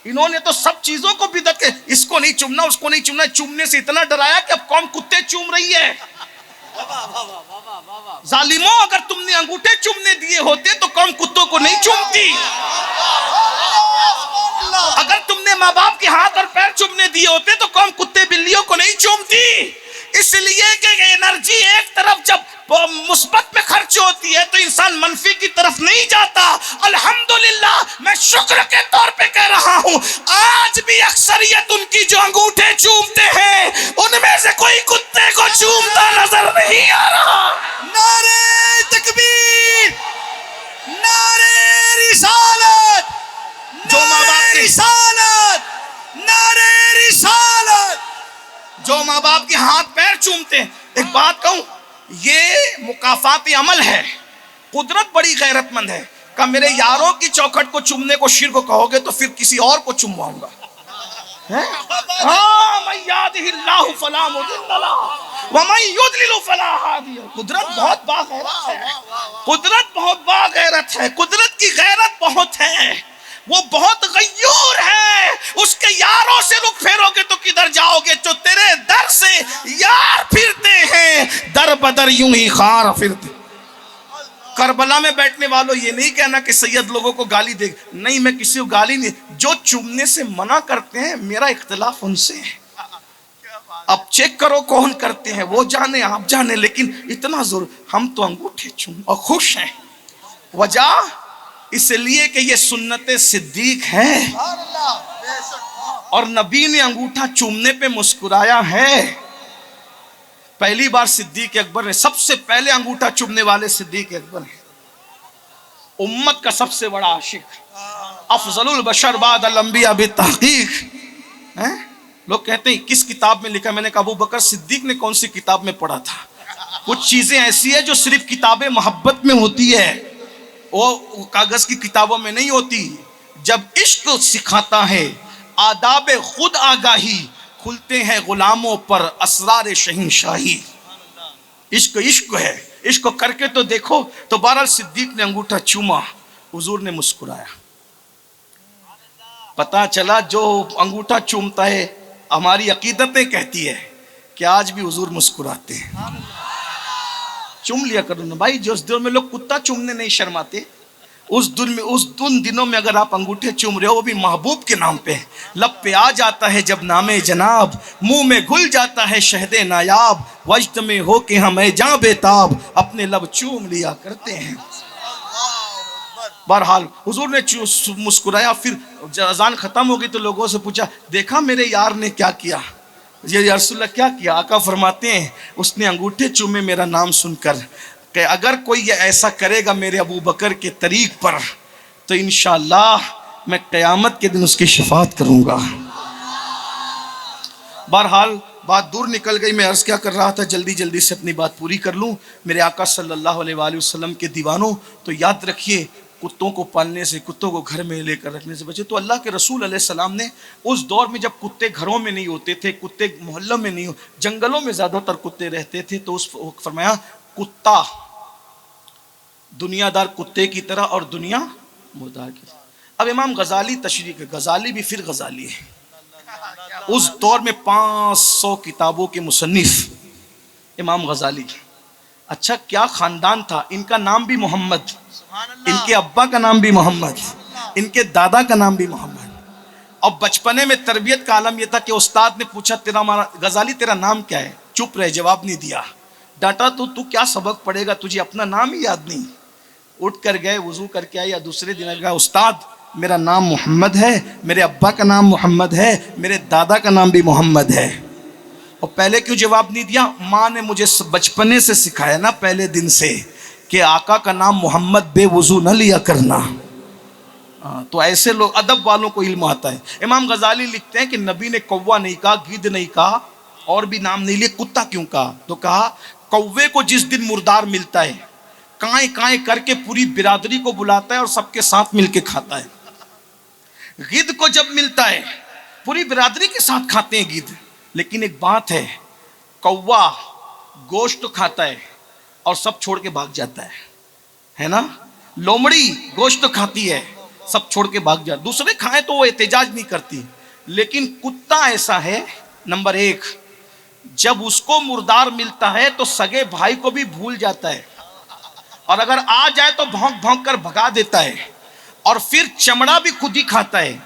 انہوں نے تو سب چیزوں کو بدعت کے، اس کو نہیں چومنا، اس کو نہیں چومنا، چومنے سے اتنا ڈرایا کہ اب قوم کتے چوم رہی ہے۔ ظالموں، اگر تم نے انگوٹھے چومنے دیے ہوتے تو قوم کتوں کو نہیں چومتی، اگر تم نے ماں باپ کے ہاتھ اور پیر چومنے دیے ہوتے تو قوم کتے بلیوں کو نہیں چومتی۔ اس لیے کہ انرجی ایک طرف جب مثبت میں خرچ ہوتی ہے تو انسان منفی کی طرف نہیں جاتا. الحمدللہ میں شکر کے طور پہ کہہ رہا ہوں آج بھی اکثریت ان کی جو انگوٹھے چومتے ہیں ان میں سے کوئی کتے کو چومتا نظر نہیں آ رہا. نعرہ تکبیر، نعرہ رسالت، جو ماں باپ کے رسالت، نعرہ رسالت. جو ماں باپ کے ہاتھ پیر چومتے ہیں. ایک بات کہوں، یہ مکافات عمل ہے. قدرت بڑی غیرت مند ہے. کہ میرے یاروں کی چوکھٹ کو چومنے کو شرک کہو گے تو پھر کسی اور کو چمواؤں گا. ہاں من یہدہ اللہ فلا مضل لہ ومن یضلل فلا ہادی لہ. قدرت بہت باغیرت ہے. قدرت بہت باغیرت ہے. قدرت کی غیرت بہت ہے. وہ بہت غیور ہے. اس کے یاروں سے رخ پھیرو گے تو کدھر جاؤ گے؟ جو تیرے در سے یار پھرتے ہیں در بدر یوں ہی خار پھرتے. کربلا میں بیٹھنے والوں یہ نہیں کہنا کہ سید لوگوں کو گالی دے گا. نہیں، میں کسی کو گالی نہیں. جو چومنے سے منع کرتے ہیں میرا اختلاف ان سے ہے. اب چیک کرو کون کرتے ہیں، وہ جانے آپ جانے، لیکن اتنا ضرور ہم تو انگوٹھے چوم اور خوش ہیں. وجہ اس لیے کہ یہ سنت صدیق ہے اور نبی نے انگوٹھا چومنے پہ مسکرایا ہے. پہلی بار صدیق اکبر نے، سب سے پہلے انگوٹھا چومنے والے صدیق اکبر ہیں. امت کا سب سے بڑا عاشق، افضل البشر بعد الانبیاء بالتحقیق. لوگ کہتے ہیں کس کتاب میں لکھا؟ میں نے کہا ابو بکر صدیق نے کون سی کتاب میں پڑھا تھا؟ کچھ چیزیں ایسی ہیں جو صرف کتاب محبت میں ہوتی ہے، وہ کاغذ کی کتابوں میں نہیں ہوتی. جب عشق سکھاتا ہے آداب خود آگاہی، کھلتے ہیں غلاموں پر اسرار شہنشاہی. عشق عشق ہے، عشق کر کے تو دیکھو. تو بہرحال صدیق نے انگوٹھا چوما، حضور نے مسکرایا. پتا چلا جو انگوٹھا چومتا ہے، ہماری عقیدتیں کہتی ہے کہ آج بھی حضور مسکراتے ہیں. چوم لیا کرو نا بھائی. جو اس دن میں لوگ کتا چومنے نہیں شرماتے، اس دنوں میں اگر آپ انگوٹھے چوم رہے ہو وہ بھی محبوب کے نام پہ، لب پہ آ جاتا ہے جب نام جناب، منہ میں گھل جاتا ہے شہد نایاب، وجد میں ہو کہ ہم اے جاں بےتاب اپنے لب چوم لیا کرتے ہیں. بہرحال حضور نے مسکرایا. پھر اذان ختم ہو گئی تو لوگوں سے پوچھا دیکھا میرے یار نے کیا کیا؟ یا رسول اللہ کیا کیا؟ آقا فرماتے ہیں اس نے انگوٹھے چومے میرا نام سن کر کہ اگر کوئی یہ ایسا کرے گا میرے ابو بکر کے طریق پر تو انشاءاللہ میں قیامت کے دن اس کی شفاعت کروں گا. بہرحال بات دور نکل گئی. میں عرض کیا کر رہا تھا، جلدی سے اپنی بات پوری کر لوں. میرے آقا صلی اللہ علیہ وآلہ وسلم کے دیوانوں، تو یاد رکھیے کتوں کو پالنے سے، کتوں کو گھر میں لے کر رکھنے سے بچے. تو اللہ کے رسول علیہ السلام نے اس دور میں جب کتے گھروں میں نہیں ہوتے تھے، کتے محلوں میں نہیں، جنگلوں میں زیادہ تر کتے رہتے تھے، تو اس وقت فرمایا کتا دنیا دار کتے کی طرح اور دنیا مردار کی طرح. اب امام غزالی تشریح ہے، غزالی بھی پھر غزالی ہے. اس دور میں 500 کتابوں کے مصنف امام غزالی. اچھا کیا خاندان تھا ان کا؟ نام بھی محمد، ان کے ابا کا نام بھی محمد، ان کے دادا کا نام بھی محمد. اور بچپنے میں تربیت کا عالم یہ تھا کہ استاد نے پوچھا غزالی تیرا نام کیا ہے؟ چپ رہے، جواب نہیں دیا. ڈانٹا تو کیا سبق پڑھے گا، تجھے اپنا نام ہی یاد نہیں. اٹھ کر گئے، وضو کر کے آئے، یا دوسرے دن گئے استاد میرا نام محمد ہے، میرے ابا کا نام محمد ہے، میرے دادا کا نام بھی محمد ہے. اور پہلے کیوں جواب نہیں دیا؟ ماں نے مجھے بچپنے سے سکھایا نا، پہلے دن سے، کہ آقا کا نام محمد بے وضو نہ لیا کرنا. تو ایسے لوگ ادب والوں کو علم آتا ہے. امام غزالی لکھتے ہیں کہ نبی نے کوا نہیں کہا، گدھ نہیں کہا، اور بھی نام نہیں لیے، کتا کیوں کہا؟ تو کہا کوے کو جس دن مردار ملتا ہے کائیں کائیں کر کے پوری برادری کو بلاتا ہے اور سب کے ساتھ مل کے کھاتا ہے. گدھ کو جب ملتا ہے پوری برادری کے ساتھ کھاتے ہیں گدھ. لیکن ایک بات ہے، کوا گوشت کھاتا ہے اور سب چھوڑ کے بھاگ جاتا ہے نا. لومڑی گوشت کھاتی ہے، سب چھوڑ کے بھاگ جاتا. دوسرے کھائیں تو وہ احتجاج نہیں کرتی. لیکن کتا ایسا ہے، نمبر 1 جب اس کو مردار ملتا ہے تو سگے بھائی کو بھی بھول جاتا ہے، اور اگر آ جائے تو بھونک بھونک کر بھگا دیتا ہے. اور پھر چمڑا بھی خود ہی کھاتا ہے،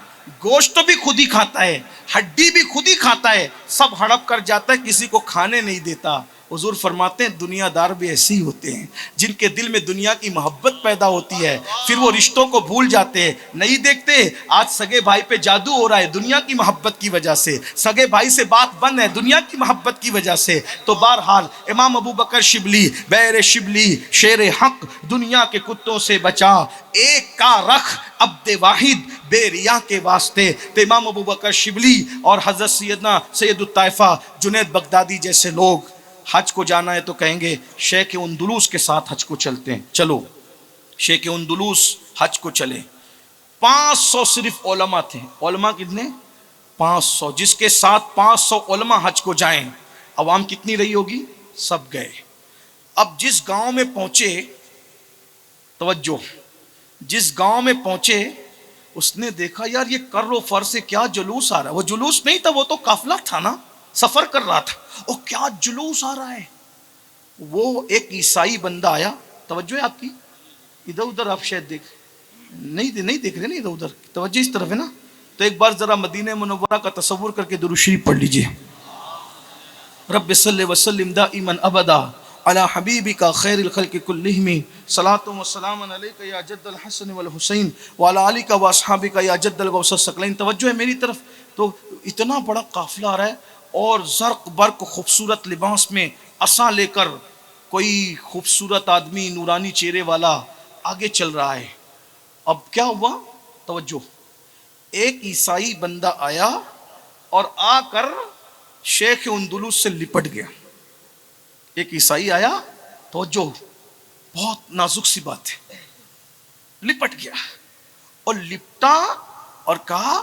گوشت بھی خود ہی کھاتا ہے، ہڈی بھی خود ہی کھاتا ہے، سب ہڑپ کر جاتا ہے، کسی کو کھانے نہیں دیتا. حضور فرماتے ہیں دنیا دار بھی ایسے ہی ہوتے ہیں جن کے دل میں دنیا کی محبت پیدا ہوتی ہے، پھر وہ رشتوں کو بھول جاتے ہیں، نہیں دیکھتے آج سگے بھائی پہ جادو ہو رہا ہے دنیا کی محبت کی وجہ سے، سگے بھائی سے بات بند ہے دنیا کی محبت کی وجہ سے۔ تو بہرحال امام ابو بکر شبلی، بیر شبلی، شیر حق، دنیا کے کتوں سے بچا، ایک کا رکھ عبد واحد بے ریا کے واسطے۔ تو امام ابو بکر شبلی اور حضرت سیدنا سید الطائفہ جنید بغدادی جیسے لوگ حج کو جانا ہے تو کہیں گے شیخ اندلس کے ساتھ حج کو چلتے ہیں، چلو شیخ اندلس حج کو چلے۔ 500 صرف علماء تھے، علماء کتنے؟ 500، جس کے ساتھ 500 علماء حج کو جائیں، عوام کتنی رہی ہوگی؟ سب گئے۔ اب جس گاؤں میں پہنچے، توجہ، جس گاؤں میں پہنچے اس نے دیکھا یار یہ کر و فر سے کیا جلوس آ رہا ہے، وہ جلوس نہیں تھا، وہ تو قافلہ تھا نا، سفر کر رہا تھا، اور کیا جلوس آ رہا ہے۔ وہ ایک عیسائی بندہ آیا، توجہ ہے آپ کی، ادھر ادھر آپ شاید نہیں دیکھ رہے نا، ادھر ادھر توجہ اس طرف ہے نا، تو ایک بار ذرا مدینہ منورہ کا تصور کر کے درود شریف پڑھ لیجئے۔ رب صلی وسلم دائما ابدا علی حبیبک خیر الخلق کلہم، صلاۃ و سلام علیک یا جد الحسن والحسین وعلی آلک و اصحابک یا جد الغوث الثقلین۔ توجہ ہے میری طرف، تو اتنا بڑا قافلہ آ رہا ہے اور زرق برق خوبصورت لباس میں عصا لے کر کوئی خوبصورت آدمی نورانی چہرے والا آگے چل رہا ہے۔ اب کیا ہوا؟ توجہ، ایک عیسائی بندہ آیا اور آ کر شیخ اندلس سے لپٹ گیا۔ ایک عیسائی آیا، توجہ بہت نازک سی بات ہے، لپٹ گیا اور لپٹا اور کہا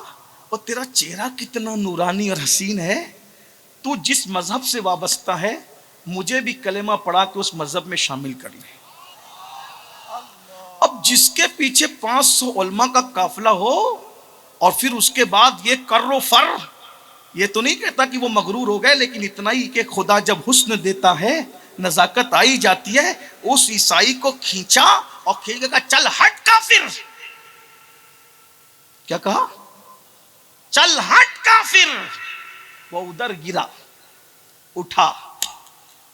اور تیرا چہرہ کتنا نورانی اور حسین ہے، تو جس مذہب سے وابستہ ہے مجھے بھی کلمہ پڑھا کے اس مذہب میں شامل کر لے۔ اب جس کے پیچھے 500 علماء کا قافلہ ہو اور پھر اس کے بعد یہ کر و فر، یہ تو نہیں کہتا کہ وہ مغرور ہو گئے، لیکن اتنا ہی کہ خدا جب حسن دیتا ہے نزاکت آئی جاتی ہے۔ اس عیسائی کو کھینچا اور کھینچ کے کہا چل ہٹ کافر۔ کیا کہا؟ چل ہٹ کافر۔ وہ ادھر گرا، اٹھا،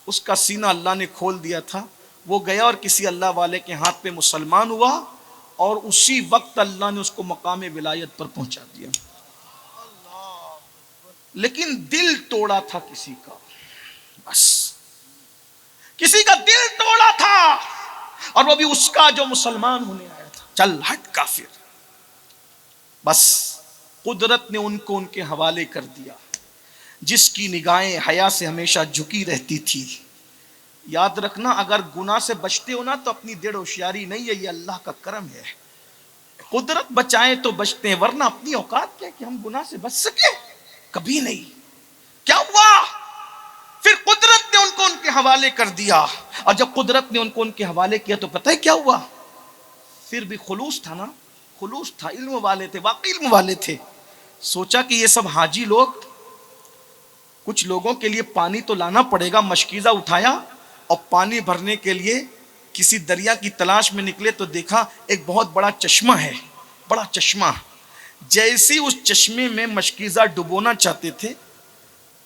اس کا سینہ اللہ نے کھول دیا تھا، وہ گیا اور کسی اللہ والے کے ہاتھ پہ مسلمان ہوا، اور اسی وقت اللہ نے اس کو مقام ولایت پر پہنچا دیا۔ لیکن دل توڑا تھا کسی کا، بس کسی کا دل توڑا تھا، اور وہ بھی اس کا جو مسلمان ہونے آیا تھا۔ چل ہٹ کافر۔ بس قدرت نے ان کو ان کے حوالے کر دیا۔ جس کی نگاہیں حیا سے ہمیشہ جھکی رہتی تھی، یاد رکھنا اگر گناہ سے بچتے ہو نا تو اپنی دڑ ہوشیاری نہیں ہے، یہ اللہ کا کرم ہے۔ قدرت بچائے تو بچتے ہیں، ورنہ اپنی اوقات کیا کہ ہم گناہ سے بچ سکے؟ کبھی نہیں۔ کیا ہوا؟ پھر قدرت نے ان کو ان کے حوالے کر دیا، اور جب قدرت نے ان کو ان کے حوالے کیا تو پتہ ہے کیا ہوا؟ پھر بھی خلوص تھا نا، خلوص تھا، علم والے تھے، واقعی علم والے تھے۔ سوچا کہ یہ سب حاجی لوگ، کچھ لوگوں کے لیے پانی تو لانا پڑے گا، مشکیزہ اٹھایا اور پانی بھرنے کے لیے کسی دریا کی تلاش میں نکلے تو دیکھا ایک بہت بڑا چشمہ ہے، بڑا چشمہ۔ جیسی اس چشمے میں مشکیزہ ڈبونا چاہتے تھے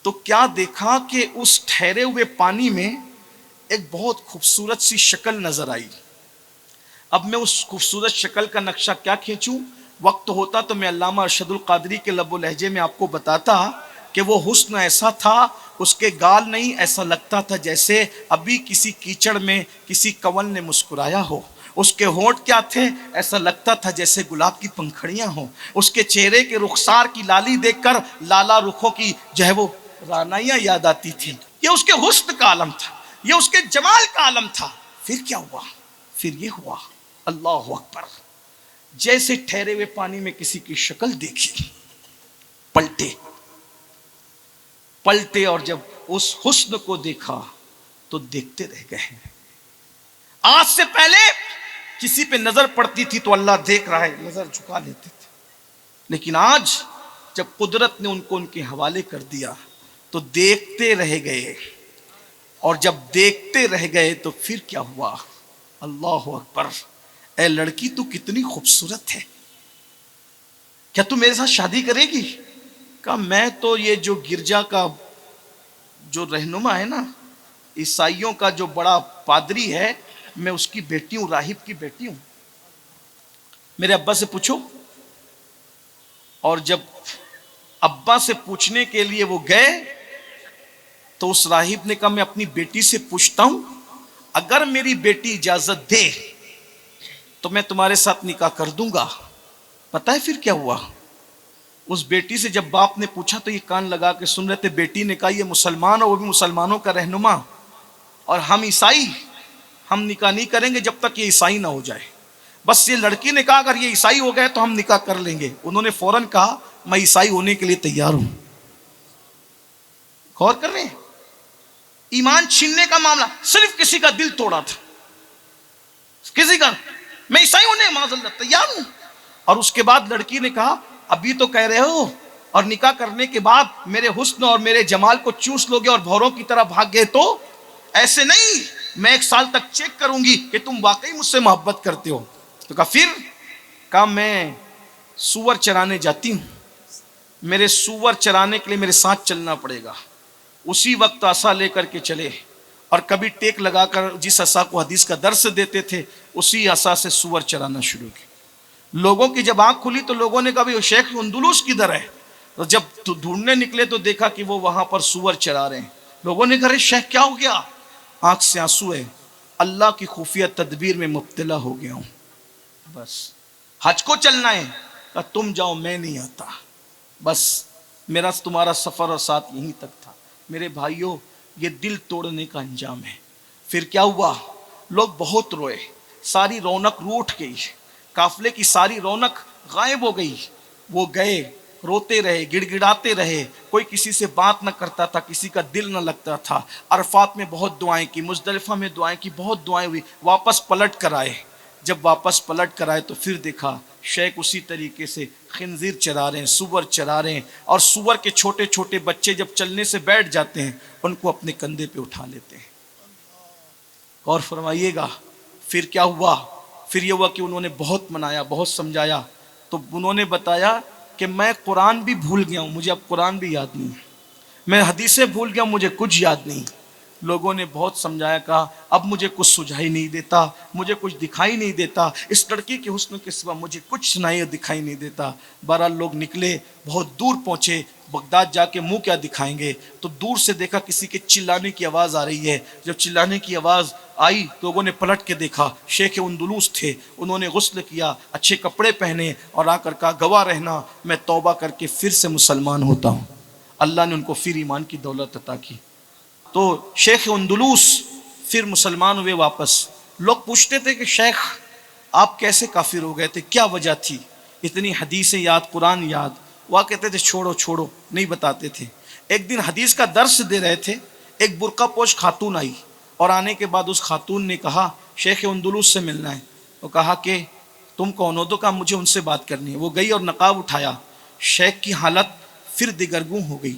تو کیا دیکھا کہ اس ٹھہرے ہوئے پانی میں ایک بہت خوبصورت سی شکل نظر آئی۔ اب میں اس خوبصورت شکل کا نقشہ کیا کھینچوں؟ وقت ہوتا تو میں علامہ ارشد القادری کے لب و لہجے میں آپ کو بتاتا کہ وہ حسن ایسا تھا، اس کے گال نہیں، ایسا لگتا تھا جیسے ابھی کسی کیچڑ میں کسی کنول نے مسکرایا ہو۔ اس کے ہونٹ کیا تھے؟ ایسا لگتا تھا جیسے گلاب کی پنکھڑیاں ہوں۔ اس کے چہرے کے رخسار کی لالی دیکھ کر لالا رخوں کی جو ہے وہ رعنائیاں یاد آتی تھی۔ یہ اس کے حسن کا عالم تھا، یہ اس کے جمال کا عالم تھا۔ پھر کیا ہوا؟ پھر یہ ہوا، اللہ اکبر، جیسے ٹھہرے ہوئے پانی میں کسی کی شکل دیکھی، پلٹے اور جب اس حسن کو دیکھا تو دیکھتے رہ گئے۔ آج سے پہلے کسی پہ نظر پڑتی تھی تو اللہ دیکھ رہا ہے، نظر جھکا لیتے تھے، لیکن آج جب قدرت نے ان کو ان کے حوالے کر دیا تو دیکھتے رہ گئے، اور جب دیکھتے رہ گئے تو پھر کیا ہوا؟ اللہ اکبر، اے لڑکی تو کتنی خوبصورت ہے، کیا تو میرے ساتھ شادی کرے گی؟ کہا میں تو یہ جو گرجا کا جو رہنما ہے نا، عیسائیوں کا جو بڑا پادری ہے میں اس کی بیٹی ہوں، راہب کی بیٹی ہوں، میرے ابا سے پوچھو۔ اور جب ابا سے پوچھنے کے لیے وہ گئے تو اس راہب نے کہا میں اپنی بیٹی سے پوچھتا ہوں، اگر میری بیٹی اجازت دے تو میں تمہارے ساتھ نکاح کر دوں گا۔ پتہ ہے پھر کیا ہوا؟ اس بیٹی سے جب باپ نے پوچھا تو یہ کان لگا کے سن رہے تھے، بیٹی نے کہا یہ مسلمان اور وہ بھی مسلمانوں کا رہنما، اور ہم عیسائی، ہم نکاح نہیں کریں گے جب تک یہ عیسائی نہ ہو جائے۔ بس یہ لڑکی نے کہا اگر یہ عیسائی ہو گئے تو ہم نکاح کر لیں گے۔ انہوں نے فوراً کہا میں عیسائی ہونے کے لیے تیار ہوں۔ غور کر رہے ہیں؟ ایمان چھیننے کا معاملہ، صرف کسی کا دل توڑا تھا، کسی کا، میں عیسائی ہونے معاذ اللہ تیار ہوں۔ اور اس کے بعد لڑکی نے کہا ابھی تو کہہ رہے ہو اور نکاح کرنے کے بعد میرے حسن اور میرے جمال کو چوس لو گے اور بھوروں کی طرح بھاگ گئے تو؟ ایسے نہیں، میں 1 سال تک چیک کروں گی کہ تم واقعی مجھ سے محبت کرتے ہو۔ تو کہا پھر؟ کہا میں سور چرانے جاتی ہوں، میرے سور چرانے کے لیے میرے ساتھ چلنا پڑے گا۔ اسی وقت عصا لے کر کے چلے، اور کبھی ٹیک لگا کر جس عصا کو حدیث کا درس دیتے تھے اسی عصا سے سور چرانا شروع کیا۔ لوگوں کی جب آنکھ کھلی تو لوگوں نے کہا بھی شیخ اندلس کدھر ہے؟ تو جب ڈھونڈنے نکلے تو دیکھا کہ وہ وہاں پر سور چرا رہے ہیں۔ لوگوں نے کہا شیخ کیا ہو گیا؟ آنکھ سے آنسو ہے، اللہ کی خفیہ تدبیر میں مبتلا ہو گیا ہوں، بس حج کو چلنا ہے، کہا تم جاؤ میں نہیں آتا، بس میرا تمہارا سفر اور ساتھ یہیں تک تھا۔ میرے بھائیوں یہ دل توڑنے کا انجام ہے۔ پھر کیا ہوا؟ لوگ بہت روئے، ساری رونق روٹھ گئی، قافلے کی ساری رونق غائب ہو گئی۔ وہ گئے، روتے رہے، گڑ گڑاتے رہے، کوئی کسی سے بات نہ کرتا تھا، کسی کا دل نہ لگتا تھا۔ عرفات میں بہت دعائیں کی، مزدلفہ میں دعائیں کی، بہت دعائیں ہوئی، واپس پلٹ کر آئے۔ جب واپس پلٹ کر آئے تو پھر دیکھا شیخ اسی طریقے سے خنزیر چرا رہے ہیں، سور چرا رہے ہیں، اور سور کے چھوٹے چھوٹے بچے جب چلنے سے بیٹھ جاتے ہیں ان کو اپنے کندھے پہ اٹھا لیتے ہیں۔ اور فرمائیے گا پھر کیا ہوا؟ پھر یہ ہوا کہ انہوں نے بہت منایا، بہت سمجھایا، تو انہوں نے بتایا کہ میں قرآن بھی بھول گیا ہوں، مجھے اب قرآن بھی یاد نہیں، میں حدیثیں بھول گیا ہوں، مجھے کچھ یاد نہیں۔ لوگوں نے بہت سمجھایا، کہا اب مجھے کچھ سجھائی نہیں دیتا، مجھے کچھ دکھائی نہیں دیتا، اس لڑکی کے حسن کے سوا مجھے کچھ سنائی دکھائی نہیں دیتا۔ بہرحال لوگ نکلے، بہت دور پہنچے، بغداد جا کے منہ کیا دکھائیں گے، تو دور سے دیکھا کسی کے چلانے کی آواز آ رہی ہے۔ جب چلانے کی آواز آئی لوگوں نے پلٹ کے دیکھا، شیخ اندلس تھے۔ انہوں نے غسل کیا، اچھے کپڑے پہنے، اور آ کر کہا گواہ رہنا میں توبہ کر کے پھر سے مسلمان ہوتا ہوں۔ اللہ نے ان کو پھر ایمان کی دولت عطا کی۔ تو شیخ اندلس پھر مسلمان ہوئے واپس۔ لوگ پوچھتے تھے کہ شیخ آپ کیسے کافر ہو گئے تھے، کیا وجہ تھی؟ اتنی حدیثیں یاد، قرآن یاد۔ وہ کہتے تھے چھوڑو چھوڑو، نہیں بتاتے تھے۔ ایک دن حدیث کا درس دے رہے تھے، ایک برقع پوش خاتون آئی، اور آنے کے بعد اس خاتون نے کہا شیخ اندلس سے ملنا ہے۔ وہ کہا کہ تم کون ہو؟ تو کہا مجھے ان سے بات کرنی ہے۔ وہ گئی اور نقاب اٹھایا، شیخ کی حالت پھر دگرگوں ہو گئی،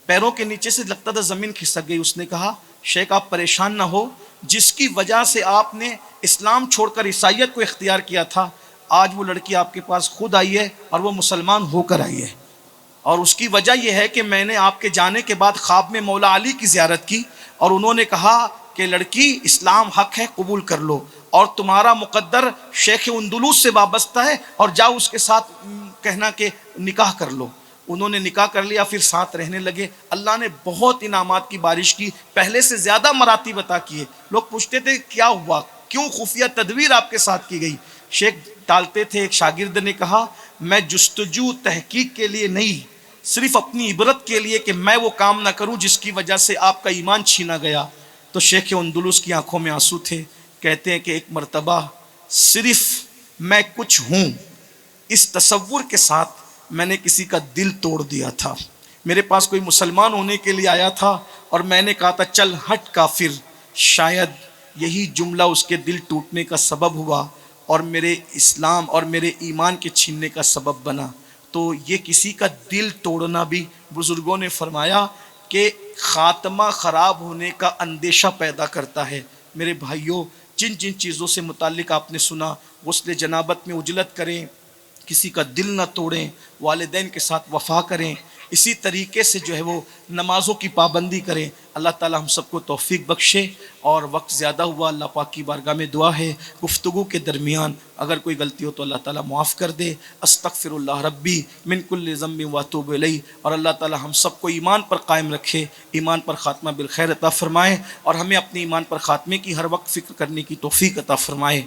پیروں کے نیچے سے لگتا تھا زمین کھسک گئی۔ اس نے کہا شیخ آپ پریشان نہ ہو، جس کی وجہ سے آپ نے اسلام چھوڑ کر عیسائیت کو اختیار کیا تھا، آج وہ لڑکی آپ کے پاس خود آئی ہے اور وہ مسلمان ہو کر آئی ہے، اور اس کی وجہ یہ ہے کہ میں نے آپ کے جانے کے بعد خواب میں مولا علی کی زیارت کی، اور انہوں نے کہا کہ لڑکی اسلام حق ہے، قبول کر لو، اور تمہارا مقدر شیخ اندلس سے وابستہ ہے، اور جاؤ اس کے ساتھ کہنا کہ نکاح کر لو۔ انہوں نے نکاح کر لیا، پھر ساتھ رہنے لگے۔ اللہ نے بہت انعامات کی بارش کی، پہلے سے زیادہ مراتب عطا کیے۔ لوگ پوچھتے تھے کیا ہوا، کیوں خفیہ تدبیر آپ کے ساتھ کی گئی؟ شیخ ٹالتے تھے۔ ایک شاگرد نے کہا میں جستجو تحقیق کے لیے نہیں، صرف اپنی عبرت کے لیے کہ میں وہ کام نہ کروں جس کی وجہ سے آپ کا ایمان چھینا گیا۔ تو شیخ اندلس کی آنکھوں میں آنسو تھے۔ کہتے ہیں کہ ایک مرتبہ صرف میں کچھ ہوں اس تصور کے ساتھ میں نے کسی کا دل توڑ دیا تھا۔ میرے پاس کوئی مسلمان ہونے کے لیے آیا تھا اور میں نے کہا تھا چل ہٹ کافر، شاید یہی جملہ اس کے دل ٹوٹنے کا سبب ہوا اور میرے اسلام اور میرے ایمان کے چھیننے کا سبب بنا۔ تو یہ کسی کا دل توڑنا بھی بزرگوں نے فرمایا کہ خاتمہ خراب ہونے کا اندیشہ پیدا کرتا ہے۔ میرے بھائیوں جن جن چیزوں سے متعلق آپ نے سنا، غسل جنابت میں عجلت کریں، کسی کا دل نہ توڑیں، والدین کے ساتھ وفا کریں، اسی طریقے سے جو ہے وہ نمازوں کی پابندی کریں. اللہ تعالی ہم سب کو توفیق بخشے. اور وقت زیادہ ہوا، اللہ پاک کی بارگاہ میں دعا ہے گفتگو کے درمیان اگر کوئی غلطی ہو تو اللہ تعالیٰ معاف کر دے. استغفر اللہ ربی من کل ذنب واتوب الیہ. اور اللہ تعالیٰ ہم سب کو ایمان پر قائم رکھے، ایمان پر خاتمہ بالخیر عطا فرمائے، اور ہمیں اپنے ایمان پر خاتمے کی ہر وقت فکر کرنے کی توفیق عطا فرمائے.